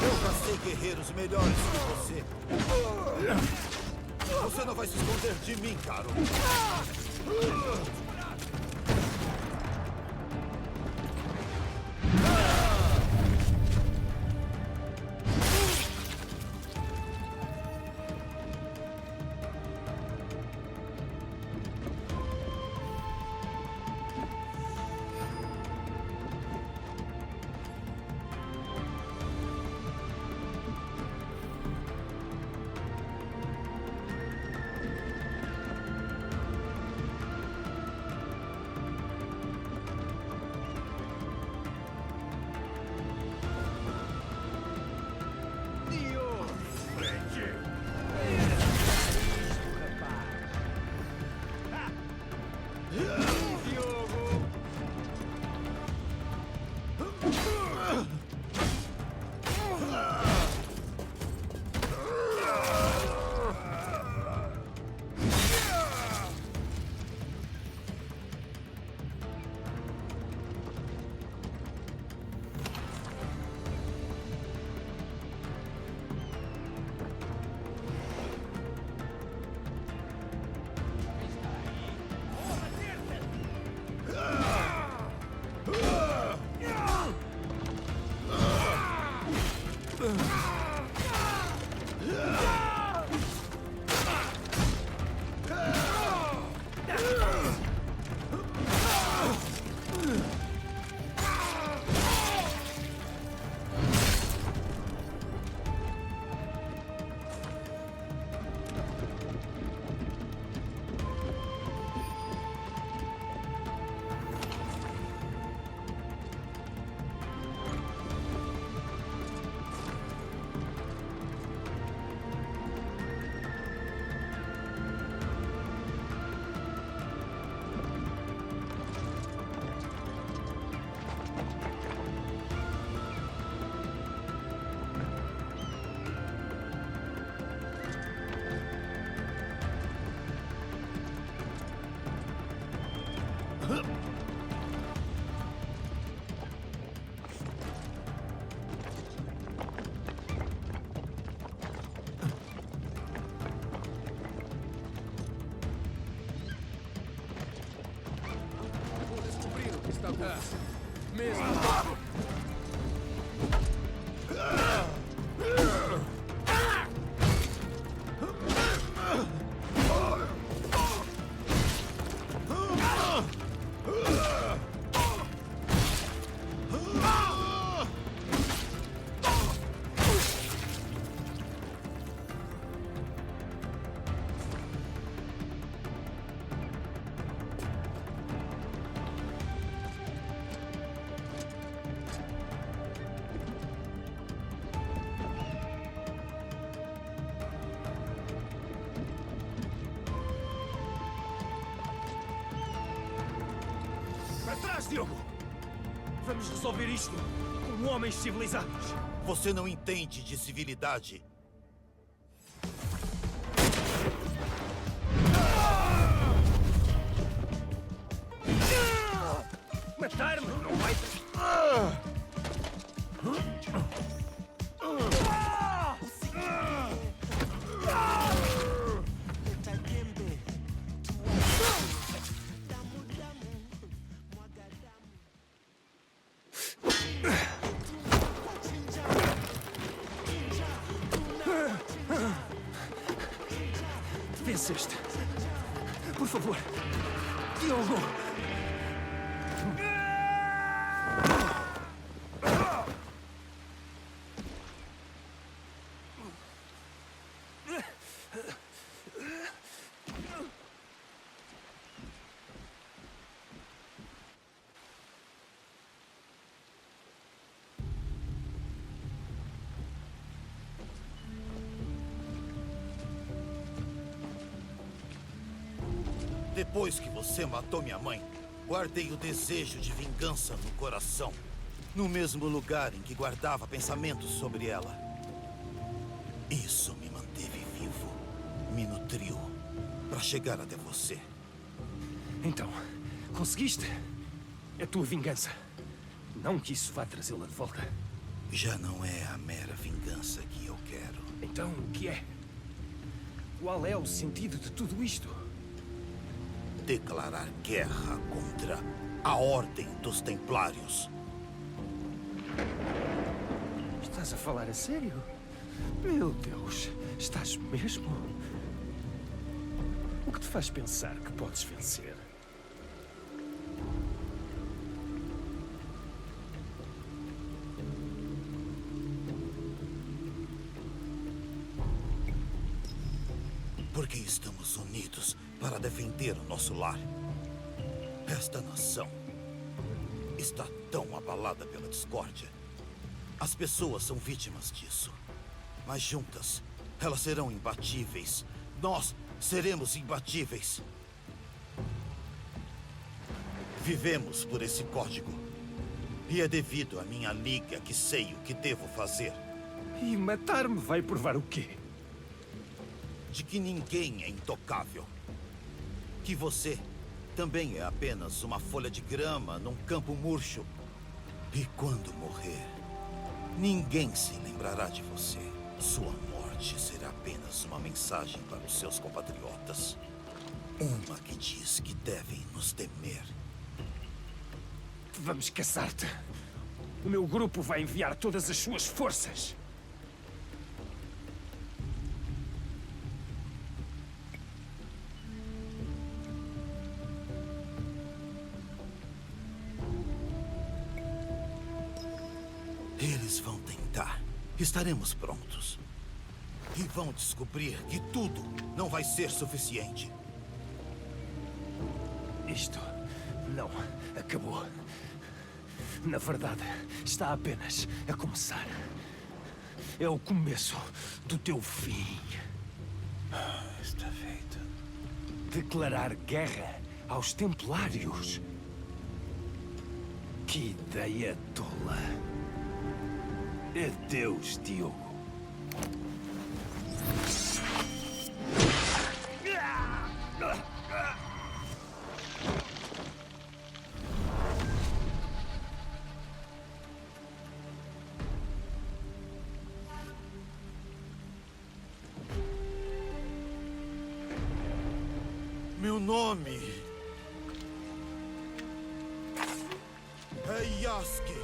Eu cacei guerreiros melhores que você. Você não vai se esconder de mim, Caro.
Atrás, Diogo! Vamos resolver isto como homens civilizados.
Você não entende de civilidade.
Matar-me não vai... Venceste. Por favor. Diogo.
Depois que você matou minha mãe, guardei o desejo de vingança no coração. No mesmo lugar em que guardava pensamentos sobre ela. Isso me manteve vivo. Me nutriu para chegar até você.
Então, conseguiste?
a tua vingança. Não que isso vá trazê-la de volta.
Já não é a mera vingança que eu quero.
Então, o que é? Qual é o sentido de tudo isto?
Declarar guerra contra a Ordem dos Templários.
Estás a falar a sério? Meu Deus, estás mesmo? O que te faz pensar que podes vencer?
Porque estamos unidos para defender o nosso lar. Esta nação está tão abalada pela discórdia. As pessoas são vítimas disso. Mas juntas, elas serão imbatíveis. Nós seremos imbatíveis. Vivemos por esse código. E é devido à minha liga que sei o que devo fazer.
E matar-me vai provar o quê?
De que ninguém é intocável. Que você também é apenas uma folha de grama num campo murcho. E quando morrer, ninguém se lembrará de você. Sua morte será apenas uma mensagem para os seus compatriotas. Uma que diz que devem nos temer.
Vamos caçar-te. O meu grupo vai enviar todas as suas forças.
Eles vão tentar. Estaremos prontos. E vão descobrir que tudo não vai ser suficiente.
Isto não acabou. Na verdade, está apenas a começar. É o começo do teu fim.
Está feito.
Declarar guerra aos Templários. Que ideia tola. Adeus, Diogo.
Meu nome é Yasuke.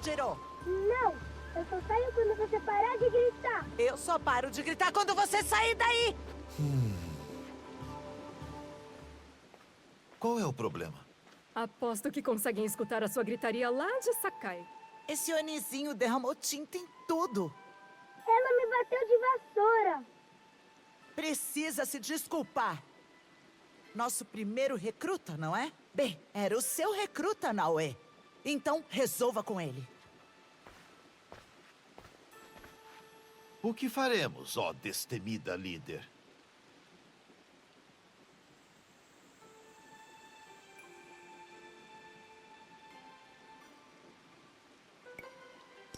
Junjiro!
Não! Eu só saio quando você parar de gritar!
Eu só paro de gritar quando você sair daí!
Qual é o problema?
Aposto que conseguem escutar a sua gritaria lá de Sakai.
Esse Onizinho derramou tinta em tudo.
Ela me bateu de vassoura!
Precisa se desculpar. Nosso primeiro recruta, não é? Bem, era o seu recruta, Naoe. Então, resolva com ele.
O que faremos, ó destemida líder?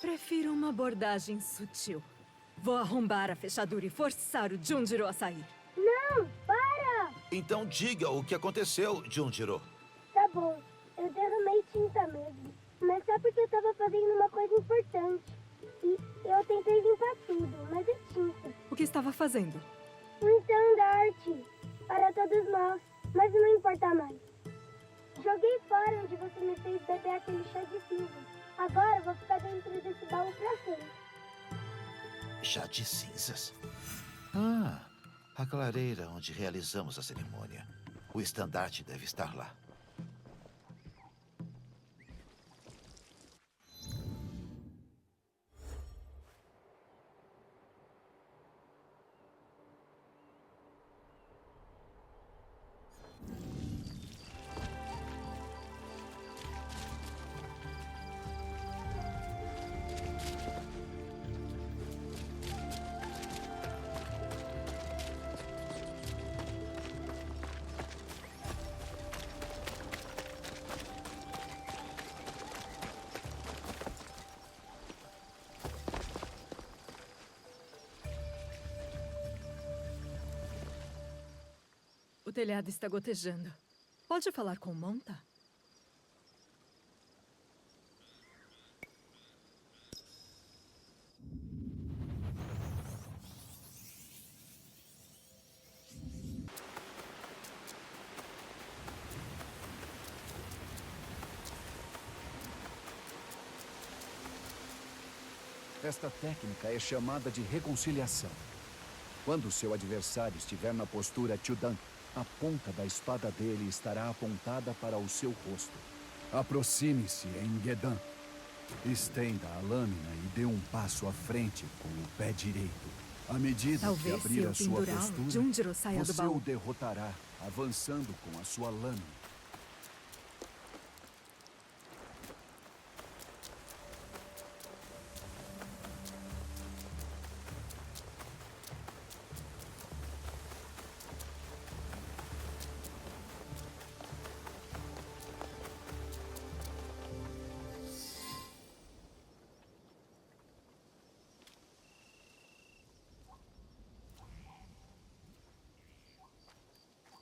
Prefiro uma abordagem sutil. Vou arrombar a fechadura e forçar o Junjiro a sair.
Não! Para!
Então diga o que aconteceu, Junjiro.
Tá bom, eu derramei tinta mesmo. Mas só porque eu tava fazendo uma coisa importante. E eu tentei limpar tudo, mas é tinta.
O que estava fazendo?
Um estandarte para todos nós, mas não importa mais. Joguei fora onde você me fez beber aquele chá de cinza. Agora eu vou ficar dentro desse baú pra sempre.
Chá de cinzas? Ah, a clareira onde realizamos a cerimônia. O estandarte deve estar lá.
O telhado está gotejando. Pode falar com Monta?
Esta técnica é chamada de reconciliação. Quando o seu adversário estiver na postura Chudan, a ponta da espada dele estará apontada para o seu rosto. Aproxime-se em Gedan. Estenda a lâmina e dê um passo à frente com o pé direito. À medida que
Talvez
abrir
se eu
a sua
pendurar,
postura,
Junjiro saia do
você
baú.
o derrotará, avançando com a sua lâmina.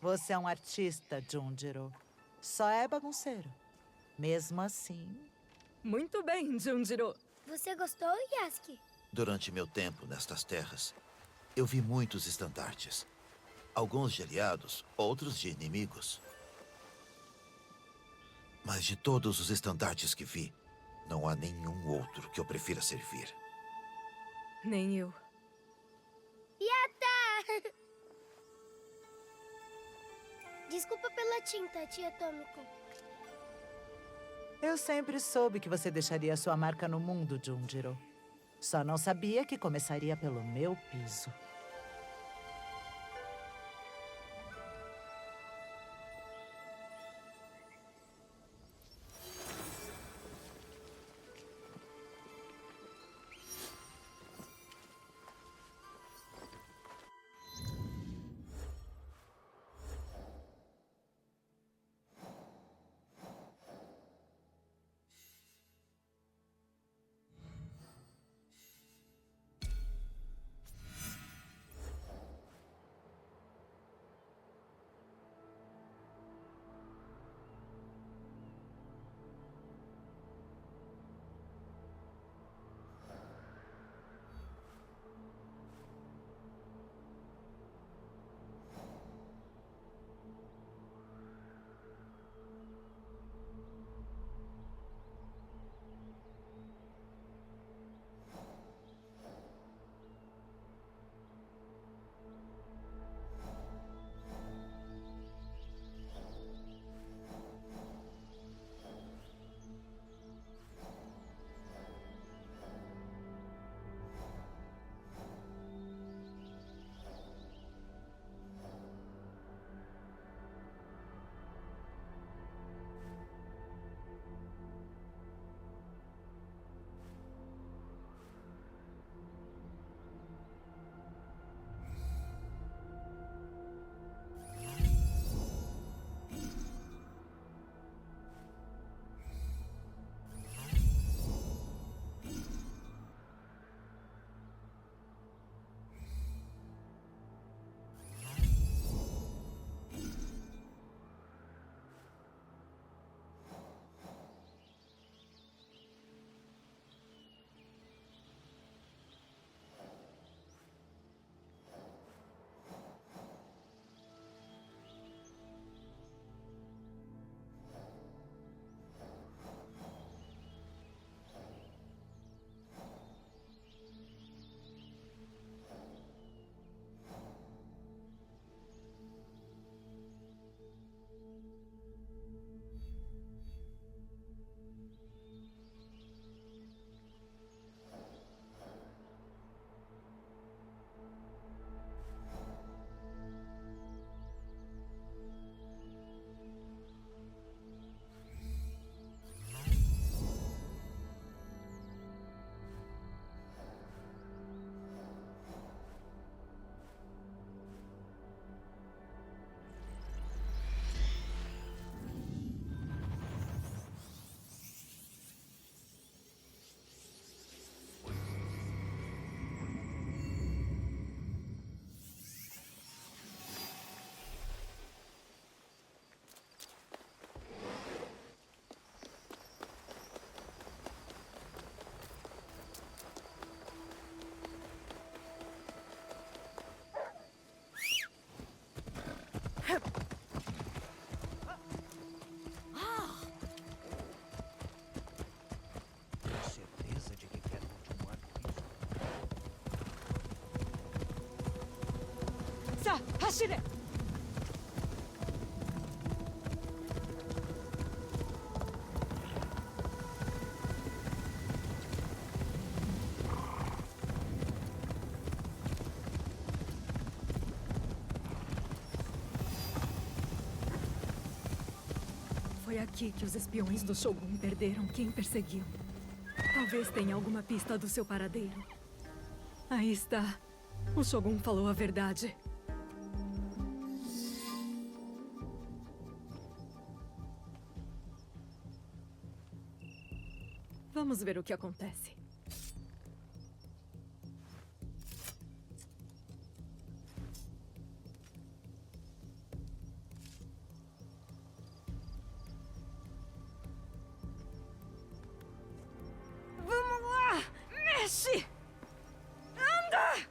Você é um artista, Junjiro. Só é bagunceiro. Mesmo assim...
Muito bem, Junjiro.
Você gostou, Yasuke?
Durante meu tempo nestas terras, eu vi muitos estandartes. Alguns de aliados, outros de inimigos. Mas de todos os estandartes que vi, não há nenhum outro que eu prefira servir.
Nem eu.
Yata! Desculpa pela tinta, tia Tomiko.
Eu sempre soube que você deixaria sua marca no mundo, Junjiro. Só não sabia que começaria pelo meu piso.
Hashire! Foi aqui que os espiões do Shogun perderam quem perseguiu. Talvez tenha alguma pista do seu paradeiro. Aí está. O Shogun falou a verdade. Vamos ver o que acontece.
Vamos lá! Mexe! Anda!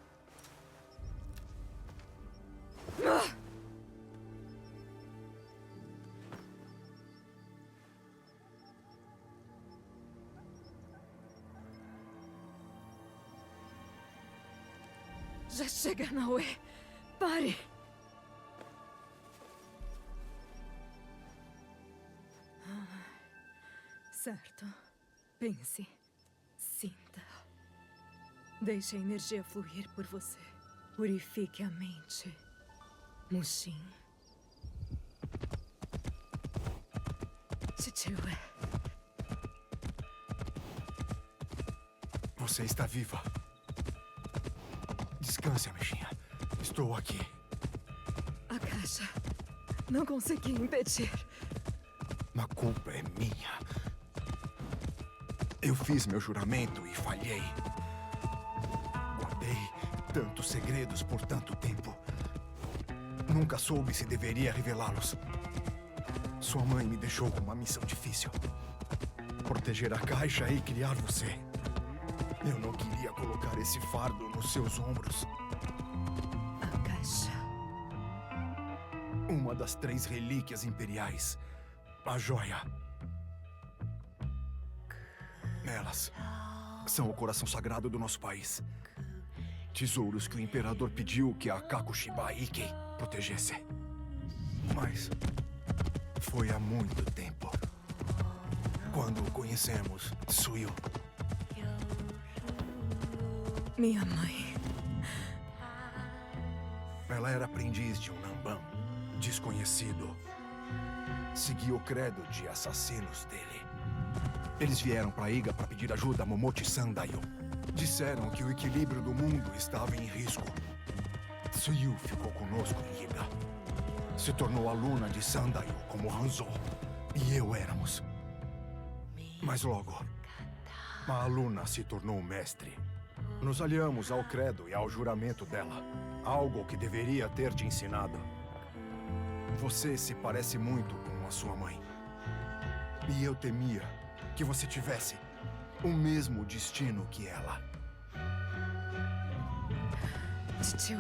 Já chega, Naoe. Pare. Certo. Pense. Sinta. Deixe a energia fluir por você. Purifique a mente. Mushin. Chichiue.
Você está viva. Descanse, amiguinha. Estou aqui.
A caixa. Não consegui impedir.
A culpa é minha. Eu fiz meu juramento e falhei. Guardei tantos segredos por tanto tempo. Nunca soube se deveria revelá-los. Sua mãe me deixou com uma missão difícil. Proteger a caixa e criar você. Eu não queria colocar esse fardo nos seus ombros.
A caixa.
Uma das 3 relíquias imperiais. A joia. Elas são o coração sagrado do nosso país. Tesouros que o imperador pediu que a Kakushiba Ikei protegesse. Mas foi há muito tempo. Quando conhecemos Tsuyu.
Minha mãe.
Ela era aprendiz de um Nanban, desconhecido. Seguia o credo de assassinos dele. Eles vieram para Iga para pedir ajuda a Momochi Sandayo. Disseram que o equilíbrio do mundo estava em risco. Tsuyu ficou conosco em Iga. Se tornou aluna de Sandayo como Hanzo. E eu éramos. Mas logo, a aluna se tornou mestre. Nos aliamos ao credo e ao juramento dela. Algo que deveria ter te ensinado. Você se parece muito com a sua mãe. E eu temia que você tivesse o mesmo destino que ela.
Chichiue.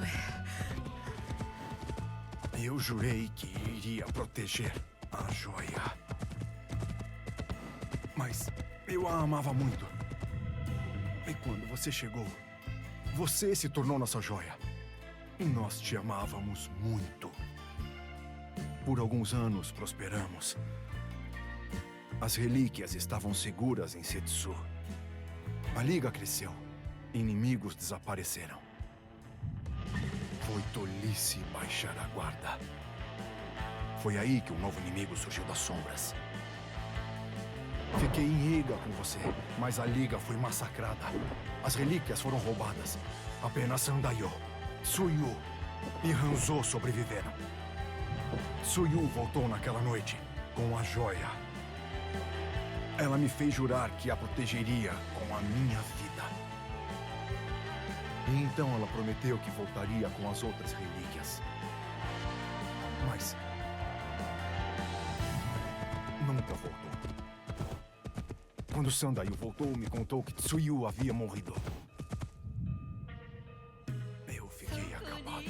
Eu jurei que iria proteger a joia. Mas eu a amava muito. E quando você chegou, você se tornou nossa joia. E nós te amávamos muito. Por alguns anos prosperamos. As relíquias estavam seguras em Setsu. A liga cresceu. Inimigos desapareceram. Foi tolice baixar a guarda. Foi aí que um novo inimigo surgiu das sombras. Fiquei em Iga com você, mas a liga foi massacrada. As relíquias foram roubadas. Apenas Sandayo, Tsuyu e Hanzo sobreviveram. Tsuyu voltou naquela noite com a joia. Ela me fez jurar que a protegeria com a minha vida. E então ela prometeu que voltaria com as outras relíquias. Mas nunca voltou. Quando Sandayo voltou, me contou que Tsuyu havia morrido. Eu fiquei acabado.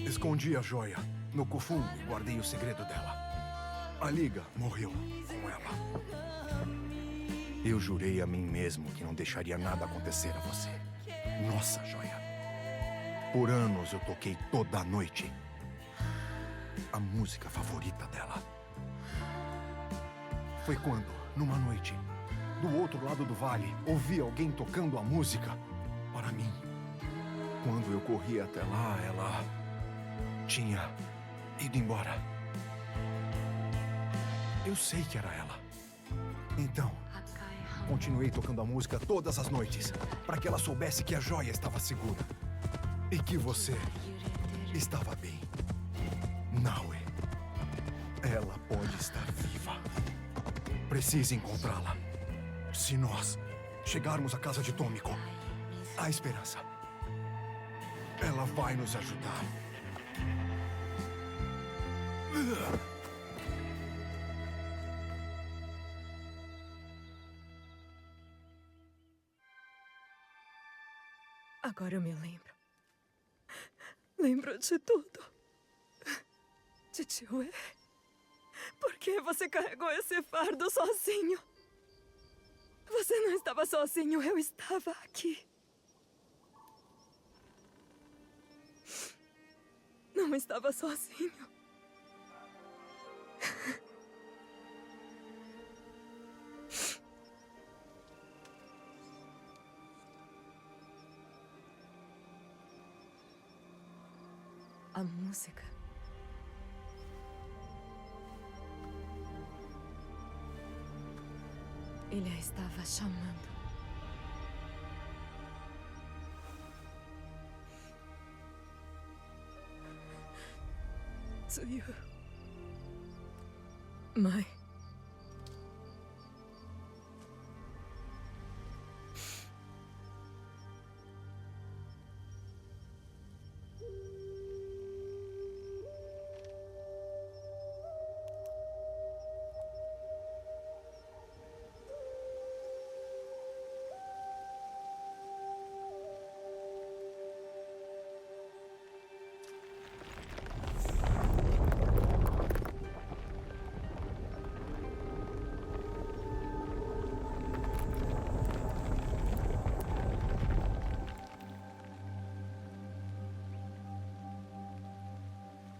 Escondi a joia no Kufu e guardei o segredo dela. A liga morreu com ela. Eu jurei a mim mesmo que não deixaria nada acontecer a você. Nossa joia.
Por anos eu toquei toda a noite a música favorita dela. Foi quando, numa noite, do outro lado do vale, ouvi alguém tocando a música para mim. Quando eu corri até lá, ela tinha ido embora. Eu sei que era ela. Então, continuei tocando a música todas as noites, para que ela soubesse que a joia estava segura. E que você estava bem. Naue. Ela pode estar viva. Precisa encontrá-la. Se nós chegarmos à casa de Tomiko, há esperança. Ela vai nos ajudar.
Agora eu me lembro. Lembro de tudo. Titio, por que você carregou esse fardo sozinho? Você não estava sozinho, eu estava aqui. Não estava sozinho. A música. Ele a estava chamando. Tsuyu. Mãe.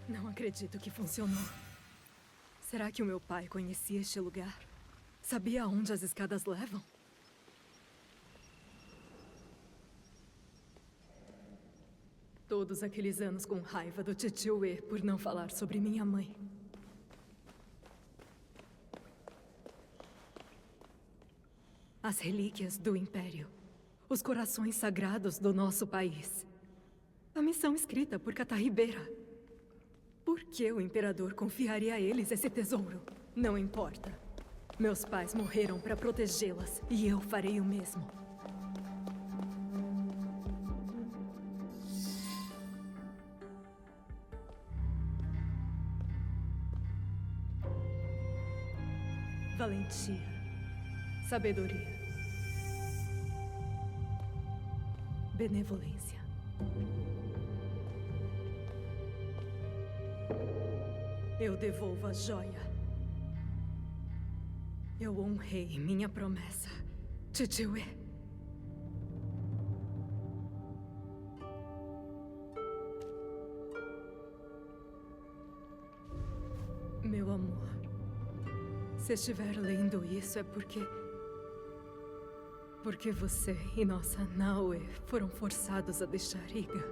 Não acredito que funcionou. Será que o meu pai conhecia este lugar? Sabia onde as escadas levam? Todos aqueles anos com raiva do titio E por não falar sobre minha mãe. As relíquias do Império. Os corações sagrados do nosso país. A missão escrita por Catarribeira. Por que o Imperador confiaria a eles esse tesouro? Não importa. Meus pais morreram para protegê-las e eu farei o mesmo. Valentia. Sabedoria. Benevolência. Eu devolvo a joia. Eu honrei minha promessa, titio E. Meu amor, se estiver lendo isso é porque você e nossa Naue foram forçados a deixar Iga.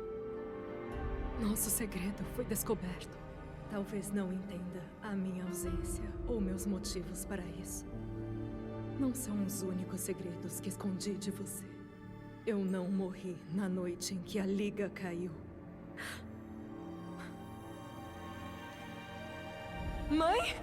Nosso segredo foi descoberto. Talvez não entenda a minha ausência ou meus motivos para isso. Não são os únicos segredos que escondi de você. Eu não morri na noite em que a Liga caiu. Mãe?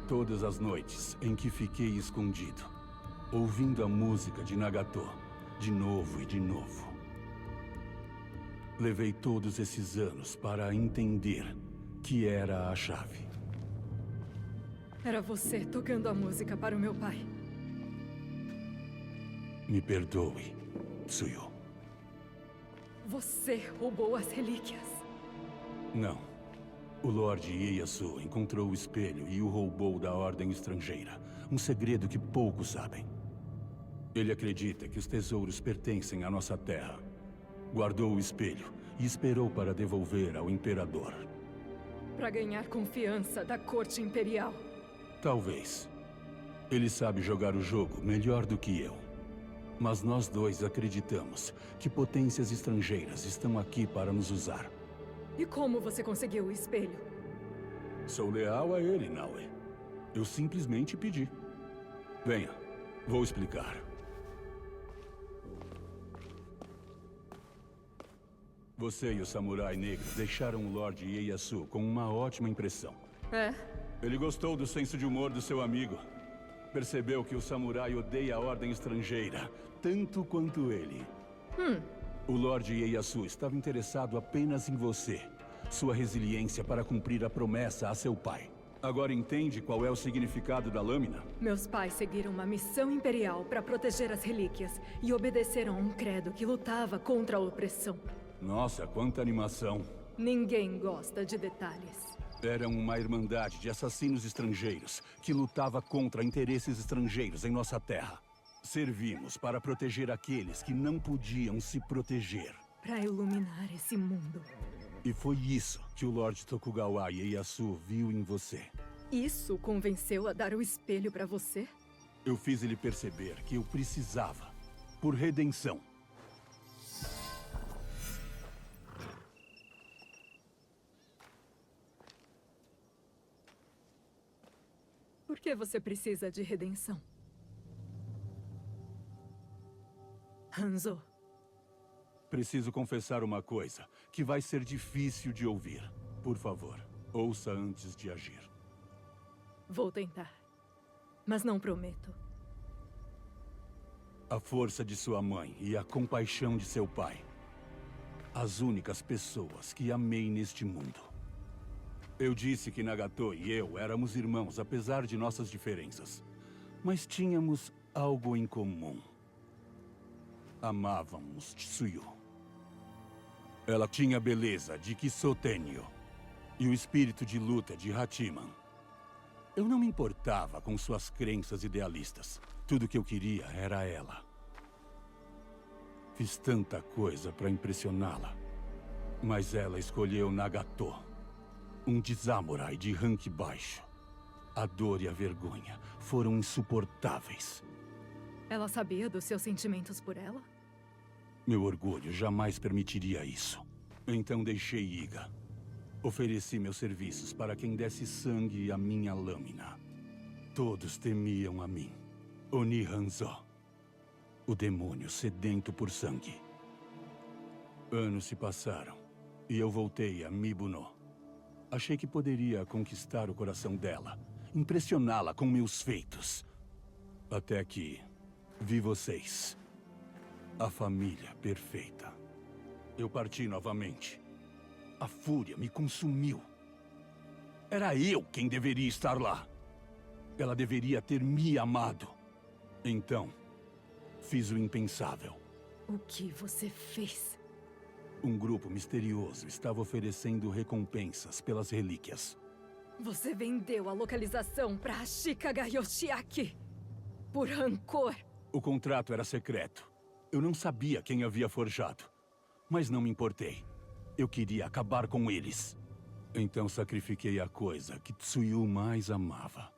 Todas as noites em que fiquei escondido, ouvindo a música de Nagato, de novo e de novo. Levei todos esses anos para entender que era a chave.
Era você tocando a música para o meu pai.
Me perdoe, Tsuyu.
Você roubou as relíquias.
Não. O Lorde Ieyasu encontrou o espelho e o roubou da Ordem Estrangeira. Um segredo que poucos sabem. Ele acredita que os tesouros pertencem à nossa terra. Guardou o espelho e esperou para devolver ao Imperador.
Para ganhar confiança da Corte Imperial.
Talvez. Ele sabe jogar o jogo melhor do que eu. Mas nós dois acreditamos que potências estrangeiras estão aqui para nos usar.
E como você conseguiu o espelho?
Sou leal a ele, Naue. Eu simplesmente pedi. Venha, vou explicar. Você e o Samurai Negro deixaram o Lorde Ieyasu com uma ótima impressão.
É?
Ele gostou do senso de humor do seu amigo. Percebeu que o samurai odeia a Ordem Estrangeira, tanto quanto ele. O Lorde Ieyasu estava interessado apenas em você. Sua resiliência para cumprir a promessa a seu pai. Agora entende qual é o significado da lâmina?
Meus pais seguiram uma missão imperial para proteger as relíquias e obedeceram a um credo que lutava contra a opressão.
Nossa, quanta animação.
Ninguém gosta de detalhes.
Era uma irmandade de assassinos estrangeiros que lutava contra interesses estrangeiros em nossa terra. Servimos para proteger aqueles que não podiam se proteger.
Para iluminar esse mundo.
E foi isso que o Lorde Tokugawa Ieyasu viu em você.
Isso o convenceu a dar o espelho para você?
Eu fiz ele perceber que eu precisava, por redenção.
Por que você precisa de redenção? Hanzo.
Preciso confessar uma coisa que vai ser difícil de ouvir. Por favor, ouça antes de agir.
Vou tentar, mas não prometo.
A força de sua mãe e a compaixão de seu pai. As únicas pessoas que amei neste mundo. Eu disse que Nagato e eu éramos irmãos, apesar de nossas diferenças. Mas tínhamos algo em comum. Amávamos Tsuyu. Ela tinha a beleza de Kisotenyo e o espírito de luta de Hachiman. Eu não me importava com suas crenças idealistas. Tudo que eu queria era ela. Fiz tanta coisa para impressioná-la. Mas ela escolheu Nagato. Um desamurai de rank baixo. A dor e a vergonha foram insuportáveis.
Ela sabia dos seus sentimentos por ela?
Meu orgulho jamais permitiria isso. Então deixei Iga. Ofereci meus serviços para quem desse sangue à minha lâmina. Todos temiam a mim. Oni Hanzo. O demônio sedento por sangue. Anos se passaram e eu voltei a Mibuno. Achei que poderia conquistar o coração dela, impressioná-la com meus feitos. Até que vi vocês. A família perfeita. Eu parti novamente. A fúria me consumiu. Era eu quem deveria estar lá. Ela deveria ter me amado. Então, fiz o impensável.
O que você fez?
Um grupo misterioso estava oferecendo recompensas pelas relíquias.
Você vendeu a localização para Ashikaga Yoshiaki. Por rancor.
O contrato era secreto. Eu não sabia quem havia forjado. Mas não me importei. Eu queria acabar com eles. Então sacrifiquei a coisa que Tsuyu mais amava.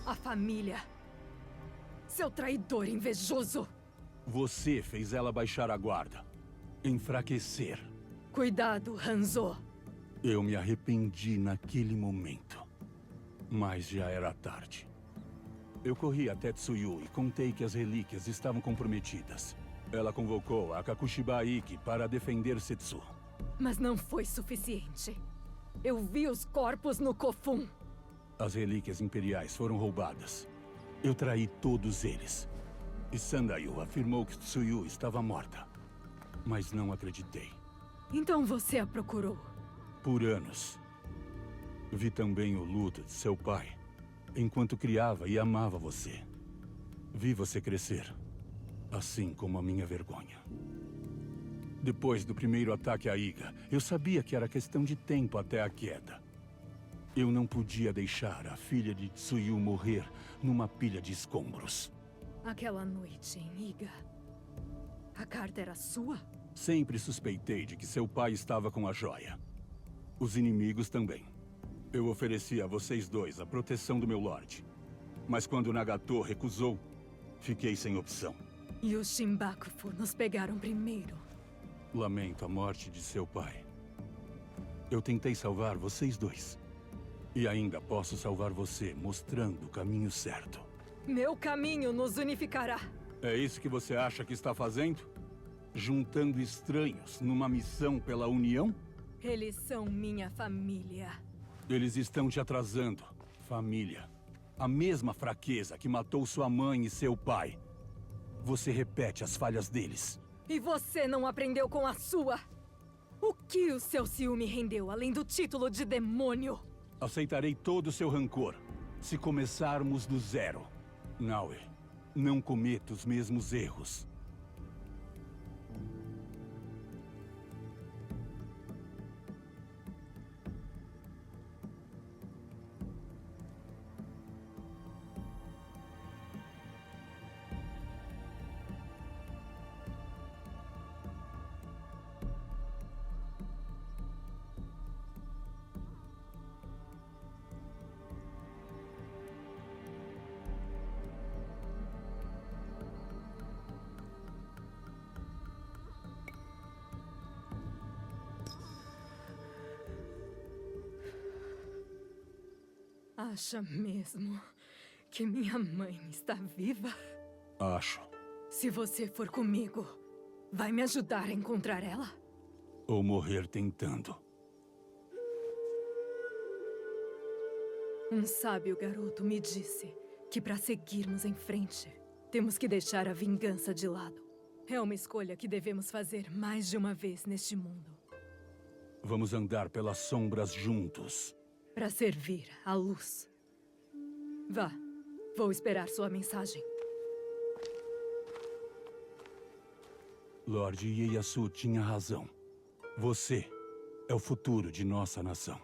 A família. Seu traidor invejoso.
Você fez ela baixar a guarda. Enfraquecer.
Cuidado, Hanzo.
Eu me arrependi naquele momento. Mas já era tarde. Eu corri até Tsuyu e contei que as relíquias estavam comprometidas. Ela convocou a Kakushiba Ikki para defender Setsu.
Mas não foi suficiente. Eu vi os corpos no Kofun.
As relíquias imperiais foram roubadas. Eu traí todos eles. E Sandayu afirmou que Tsuyu estava morta. Mas não acreditei.
Então você a procurou?
Por anos. Vi também o luto de seu pai, enquanto criava e amava você. Vi você crescer, assim como a minha vergonha. Depois do primeiro ataque à Iga, eu sabia que era questão de tempo até a queda. Eu não podia deixar a filha de Tsuyu morrer numa pilha de escombros.
Aquela noite em Iga, a carta era sua?
Sempre suspeitei de que seu pai estava com a joia. Os inimigos também. Eu ofereci a vocês dois a proteção do meu Lorde. Mas quando Nagato recusou, fiquei sem opção.
E os Shinbakufu nos pegaram primeiro.
Lamento a morte de seu pai. Eu tentei salvar vocês dois. E ainda posso salvar você, mostrando o caminho certo.
Meu caminho nos unificará.
É isso que você acha que está fazendo? Juntando estranhos numa missão pela união?
Eles são minha família.
Eles estão te atrasando, família. A mesma fraqueza que matou sua mãe e seu pai. Você repete as falhas deles.
E você não aprendeu com a sua? O que o seu ciúme rendeu, além do título de demônio?
Aceitarei todo o seu rancor, se começarmos do zero. Naue, não cometa os mesmos erros.
Acha mesmo que minha mãe está viva?
Acho.
Se você for comigo, vai me ajudar a encontrar ela?
Ou morrer tentando.
Um sábio garoto me disse que para seguirmos em frente, temos que deixar a vingança de lado. É uma escolha que devemos fazer mais de uma vez neste mundo.
Vamos andar pelas sombras juntos.
Para servir à luz. Vá, vou esperar sua mensagem.
Lorde Ieyasu tinha razão. Você é o futuro de nossa nação.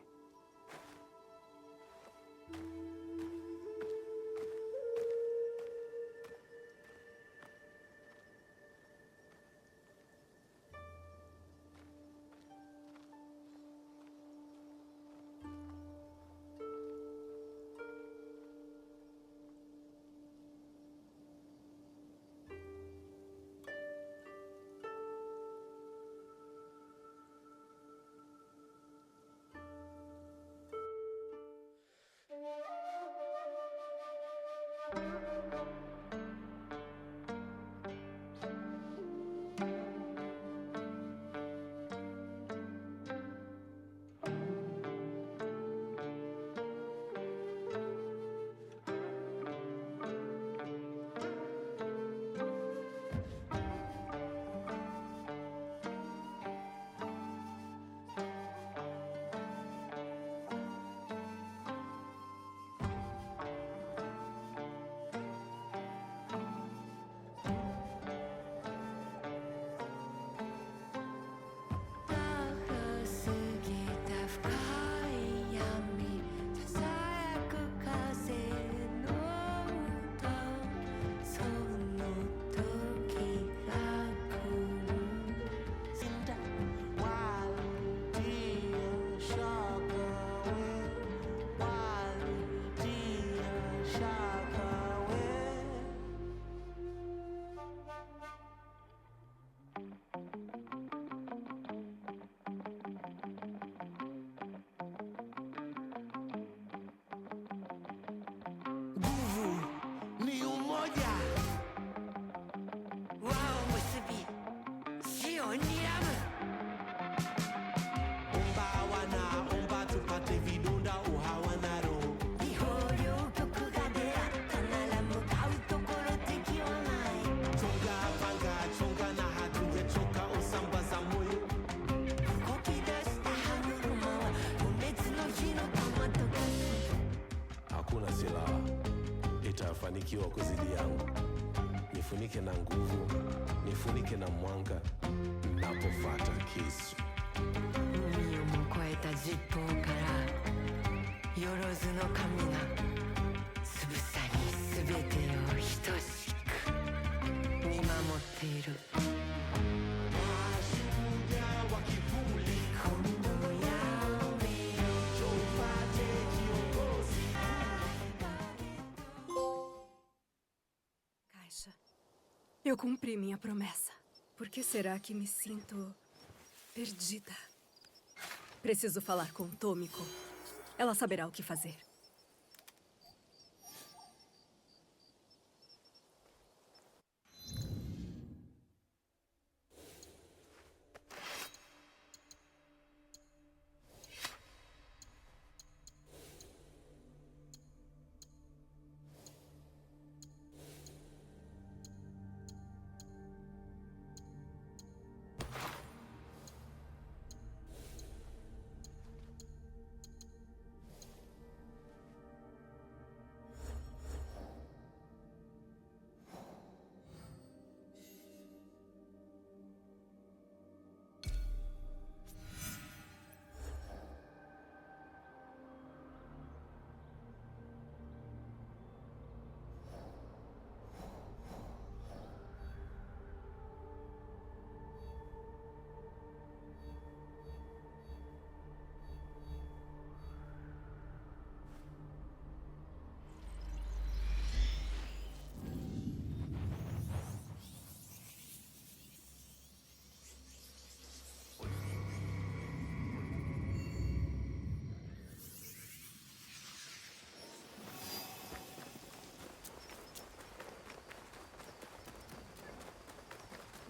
Hakuna silaha itafanikiwa kuzidi yangu.
nifunike na nguvu, nifunike na mwanga, napofuata kisu.
海をも越えた十方からよろずの神がつぶさにすべてを等しく見守っている。
Caixa, eu cumpri minha promessa. Por que será que me sinto perdida? Preciso falar com Tomiko. Ela saberá o que fazer.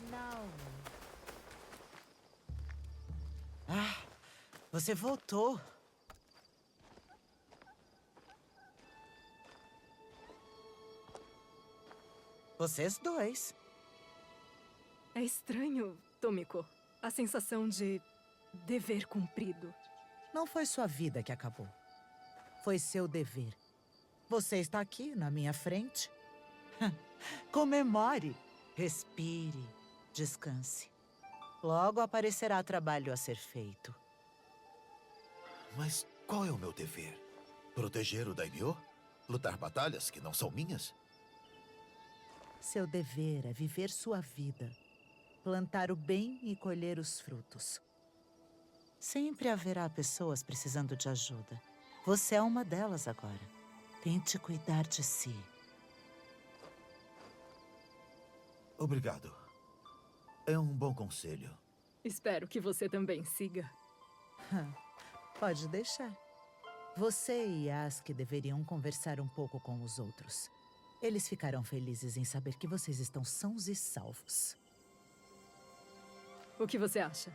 Não. Ah, você voltou. Vocês dois.
É estranho, Tomiko. A sensação de dever cumprido.
Não foi sua vida que acabou. Foi seu dever. Você está aqui, na minha frente. Comemore. Respire. Descanse. Logo aparecerá trabalho a ser feito.
Mas qual é o meu dever? Proteger o Daimyo? Lutar batalhas que não são minhas?
Seu dever é viver sua vida. Plantar o bem e colher os frutos. Sempre haverá pessoas precisando de ajuda. Você é uma delas agora. Tente cuidar de si.
Obrigado. É um bom conselho.
Espero que você também siga.
Pode deixar. Você e Yasuke deveriam conversar um pouco com os outros. Eles ficarão felizes em saber que vocês estão sãos e salvos.
O que você acha?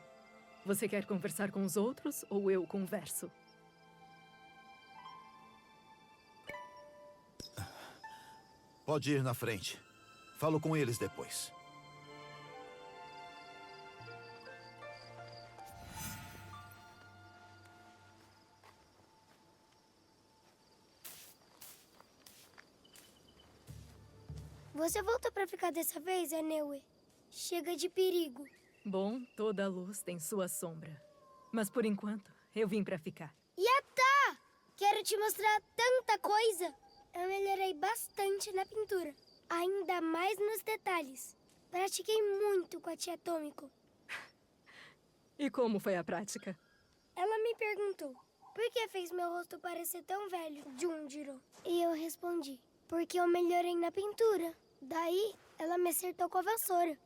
Você quer conversar com os outros ou eu converso?
Pode ir na frente. Falo com eles depois.
Você voltou pra ficar dessa vez, Aneue? Chega de perigo.
Bom, toda luz tem sua sombra. Mas por enquanto, eu vim pra ficar.
Yata! Quero te mostrar tanta coisa! Eu melhorei bastante na pintura. Ainda mais nos detalhes. Pratiquei muito com a tia Tomiko.
E como foi a prática?
Ela me perguntou, por que fez meu rosto parecer tão velho, Junjiro? E eu respondi, porque eu melhorei na pintura. Daí, ela me acertou com a vassoura.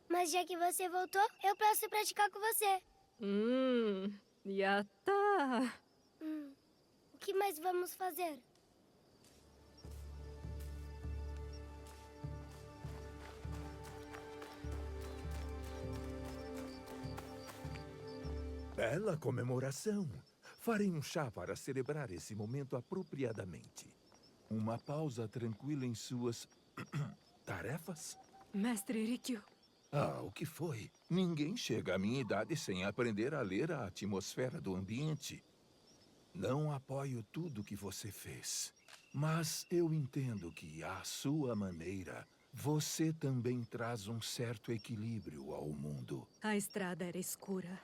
Mas já que você voltou, eu posso praticar com você.
Yata!
O que mais vamos fazer?
Bela comemoração. Farei um chá para celebrar esse momento apropriadamente. Uma pausa tranquila em suas tarefas?
Mestre Rikyu.
Ah, o que foi? Ninguém chega à minha idade sem aprender a ler a atmosfera do ambiente. Não apoio tudo que você fez. Mas eu entendo que, à sua maneira, você também traz um certo equilíbrio ao mundo.
A estrada era escura.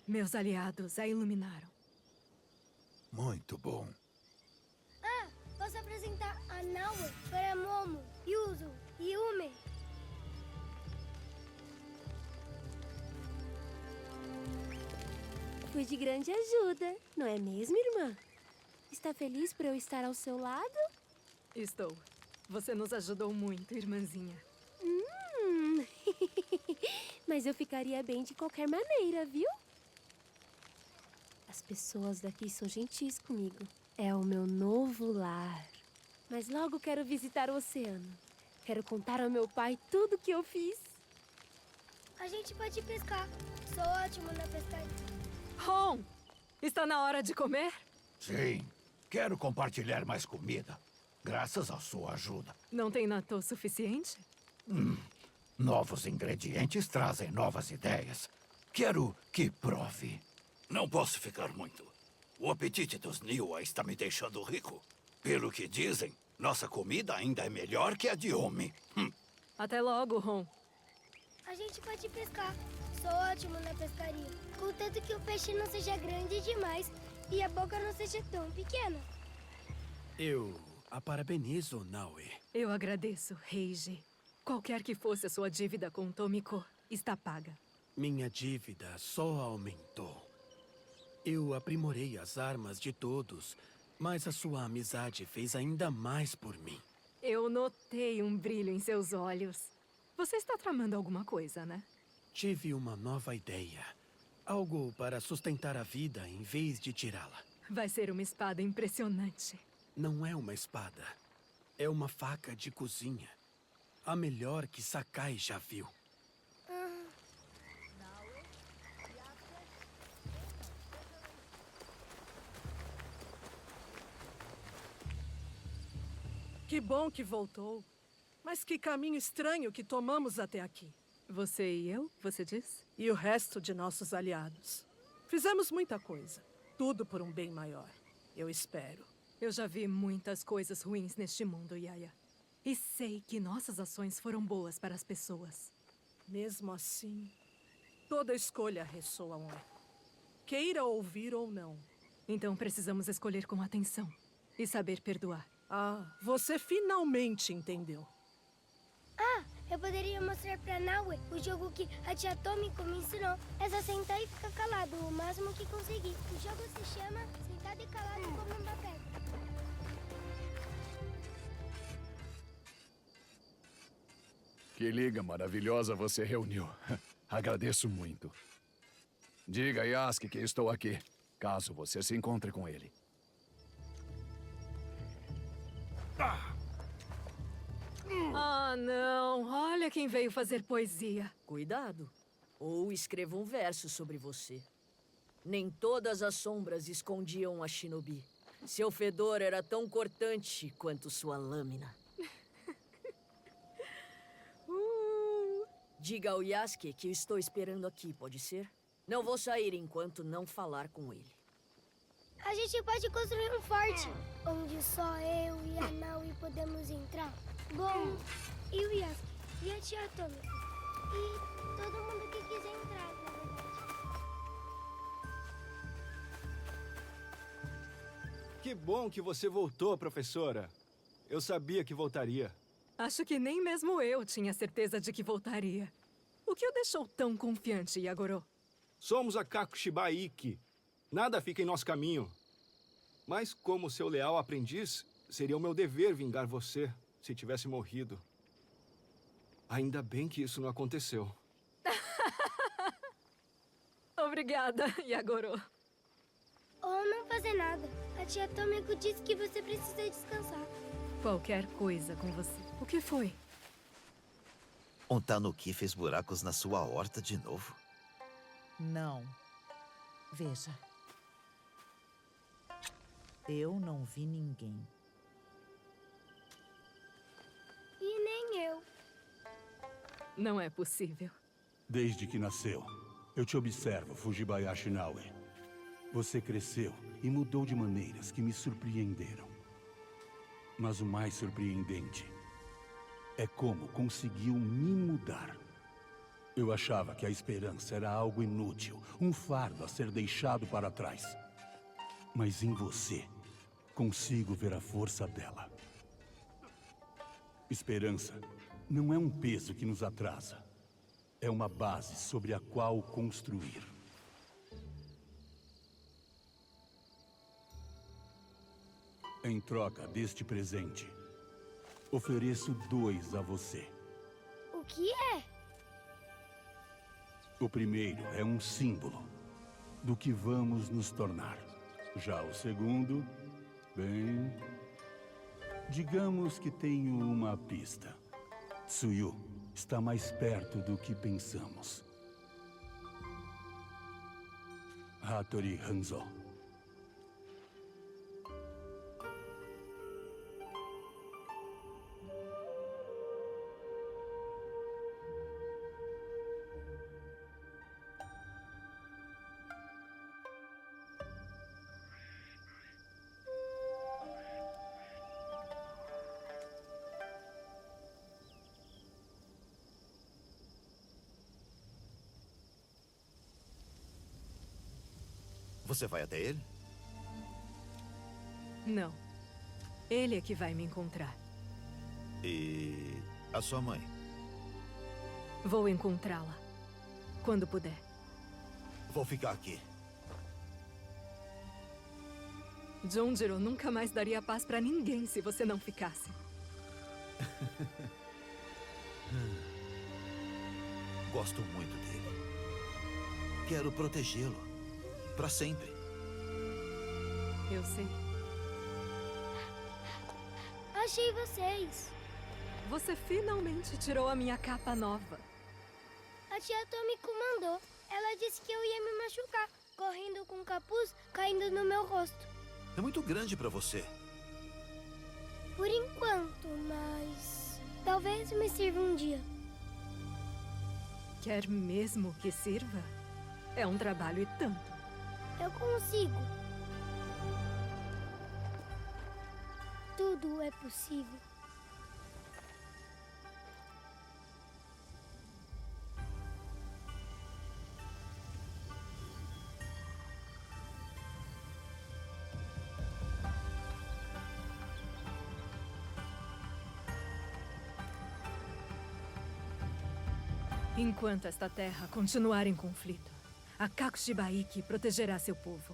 Meus aliados a iluminaram.
Muito bom.
Ah, posso apresentar a Naue para Momo, Yuzo e Yume.
Fui de grande ajuda, não é mesmo, irmã? Está feliz por eu estar ao seu lado?
Estou. Você nos ajudou muito, irmãzinha.
Mas eu ficaria bem de qualquer maneira, viu? As pessoas daqui são gentis comigo. É o meu novo lar. Mas logo quero visitar o oceano. Quero contar ao meu pai tudo o que eu fiz.
A gente pode pescar. Sou ótimo na pescaria.
Ron, está na hora de comer?
Sim, quero compartilhar mais comida, graças à sua ajuda.
Não tem natô suficiente?
Novos ingredientes trazem novas ideias. Quero que prove. Não posso ficar muito. O apetite dos Niwa está me deixando rico. Pelo que dizem, nossa comida ainda é melhor que a de homem.
Até logo, Ron.
A gente pode pescar. Sou ótimo na pescaria. Contanto que o peixe não seja grande demais e a boca não seja tão pequena.
Eu a parabenizo, Naue.
Eu agradeço, Reiji. Qualquer que fosse a sua dívida com Tomiko, está paga.
Minha dívida só aumentou. Eu aprimorei as armas de todos, mas a sua amizade fez ainda mais por mim.
Eu notei um brilho em seus olhos. Você está tramando alguma coisa, né?
Tive uma nova ideia. Algo para sustentar a vida em vez de tirá-la.
Vai ser uma espada impressionante.
Não é uma espada. É uma faca de cozinha. A melhor que Sakai já viu.
Que bom que voltou. Mas que caminho estranho que tomamos até aqui.
Você e eu, você diz?
E o resto de nossos aliados. Fizemos muita coisa. Tudo por um bem maior. Eu espero.
Eu já vi muitas coisas ruins neste mundo, Yaya. E sei que nossas ações foram boas para as pessoas.
Mesmo assim, toda escolha ressoa um eco. Queira ouvir ou não.
Então precisamos escolher com atenção e saber perdoar.
Ah, você finalmente entendeu.
Eu poderia mostrar pra Naue o jogo que a tia Tomiko me ensinou. É só sentar e ficar calado o máximo que conseguir. O jogo se chama Sentado e Calado como uma pedra.
Que liga maravilhosa você reuniu. Agradeço muito. Diga a Yasuke que estou aqui, caso você se encontre com ele.
Ah, não. Olha quem veio fazer poesia.
Cuidado. Ou escreva um verso sobre você. Nem todas as sombras escondiam a shinobi. Seu fedor era tão cortante quanto sua lâmina. Diga ao Yasuke que eu estou esperando aqui, pode ser? Não vou sair enquanto não falar com ele.
A gente pode construir um forte, onde só eu e a Naue podemos entrar. Bom, e o Yasuke, e a tia Tomiko, e todo mundo que quiser entrar, na verdade.
Que bom que você voltou, professora. Eu sabia que voltaria.
Acho que nem mesmo eu tinha certeza de que voltaria. O que o deixou tão confiante, Yagoro?
Somos a Kakushiba Ikki. Nada fica em nosso caminho. Mas como seu leal aprendiz, seria o meu dever vingar você se tivesse morrido. Ainda bem que isso não aconteceu.
Obrigada, Yagoro.
Ou não fazer nada. A tia Tomiko disse que você precisa descansar.
Qualquer coisa com você. O que foi?
Um Tanuki fez buracos na sua horta de novo?
Não. Veja. Eu não vi ninguém.
E nem eu.
Não é possível.
Desde que nasceu, eu te observo, Fujibayashi Naue. Você cresceu e mudou de maneiras que me surpreenderam. Mas o mais surpreendente é como conseguiu me mudar. Eu achava que a esperança era algo inútil, um fardo a ser deixado para trás. Mas em você, consigo ver a força dela. Esperança não é um peso que nos atrasa. É uma base sobre a qual construir. Em troca deste presente, ofereço 2 a você.
O que é?
O primeiro é um símbolo do que vamos nos tornar. Já o segundo, bem... digamos que tenho uma pista. Tsuyu está mais perto do que pensamos. Hattori Hanzo.
Você vai até ele?
Não. Ele é que vai me encontrar.
E a sua mãe?
Vou encontrá-la. Quando puder.
Vou ficar aqui.
Jonjiro nunca mais daria paz pra ninguém se você não ficasse.
Gosto muito dele. Quero protegê-lo. Para sempre.
Eu sei.
Achei vocês.
Você finalmente tirou a minha capa nova.
A tia Tomiko mandou. Ela disse que eu ia me machucar, correndo com o capuz caindo no meu rosto.
É muito grande para você.
Por enquanto, mas... talvez me sirva um dia.
Quer mesmo que sirva? É um trabalho e tanto.
Eu consigo. Tudo é possível.
Enquanto esta terra continuar em conflito, a Kakushibaiki protegerá seu povo.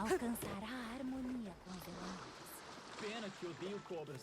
alcançará a harmonia com os elementos.
Pena que odeio cobras.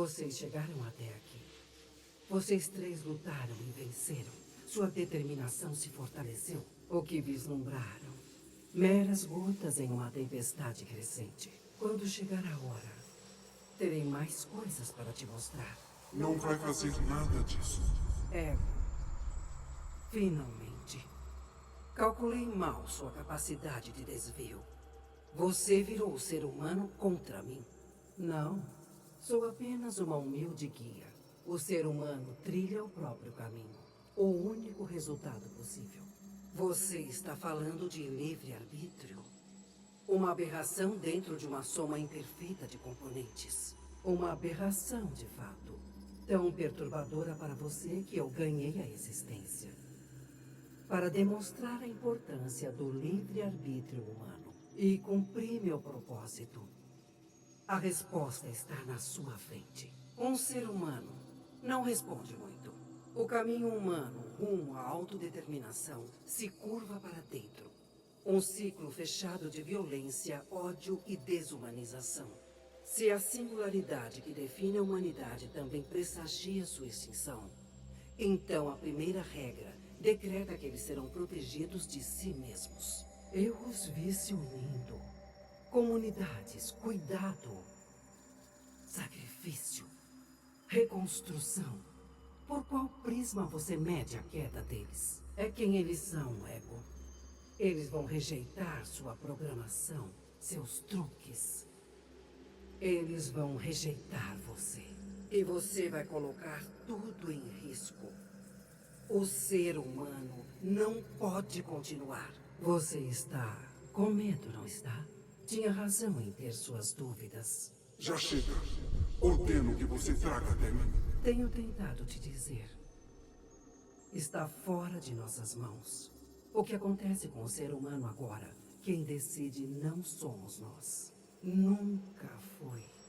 Vocês chegaram até aqui. Vocês três lutaram e venceram. Sua determinação se fortaleceu. O que vislumbraram? Meras gotas em uma tempestade crescente. Quando chegar a hora, terei mais coisas para te mostrar.
Não vai fazer nada disso.
Ego. Finalmente. Calculei mal sua capacidade de desvio. Você virou o ser humano contra mim. Não. Sou apenas uma humilde guia. O ser humano trilha o próprio caminho. O único resultado possível. Você está falando de livre-arbítrio? Uma aberração dentro de uma soma imperfeita de componentes. Uma aberração, de fato. Tão perturbadora para você que eu ganhei a existência. Para demonstrar a importância do livre-arbítrio humano e cumprir meu propósito. A resposta está na sua frente. Um ser humano não responde muito. O caminho humano rumo à autodeterminação se curva para dentro. Um ciclo fechado de violência, ódio e desumanização. Se a singularidade que define a humanidade também pressagia sua extinção, então a primeira regra decreta que eles serão protegidos de si mesmos. Eu os vi se unindo. Comunidades, cuidado, sacrifício, reconstrução. Por qual prisma você mede a queda deles? É quem eles são, Ego. Eles vão rejeitar sua programação, seus truques. Eles vão rejeitar você. E você vai colocar tudo em risco. O ser humano não pode continuar. Você está com medo, não está? Tinha razão em ter suas dúvidas.
Já chega. Ordeno que você traga até mim.
Tenho tentado te dizer. Está fora de nossas mãos. O que acontece com o ser humano agora, quem decide não somos nós. Nunca foi.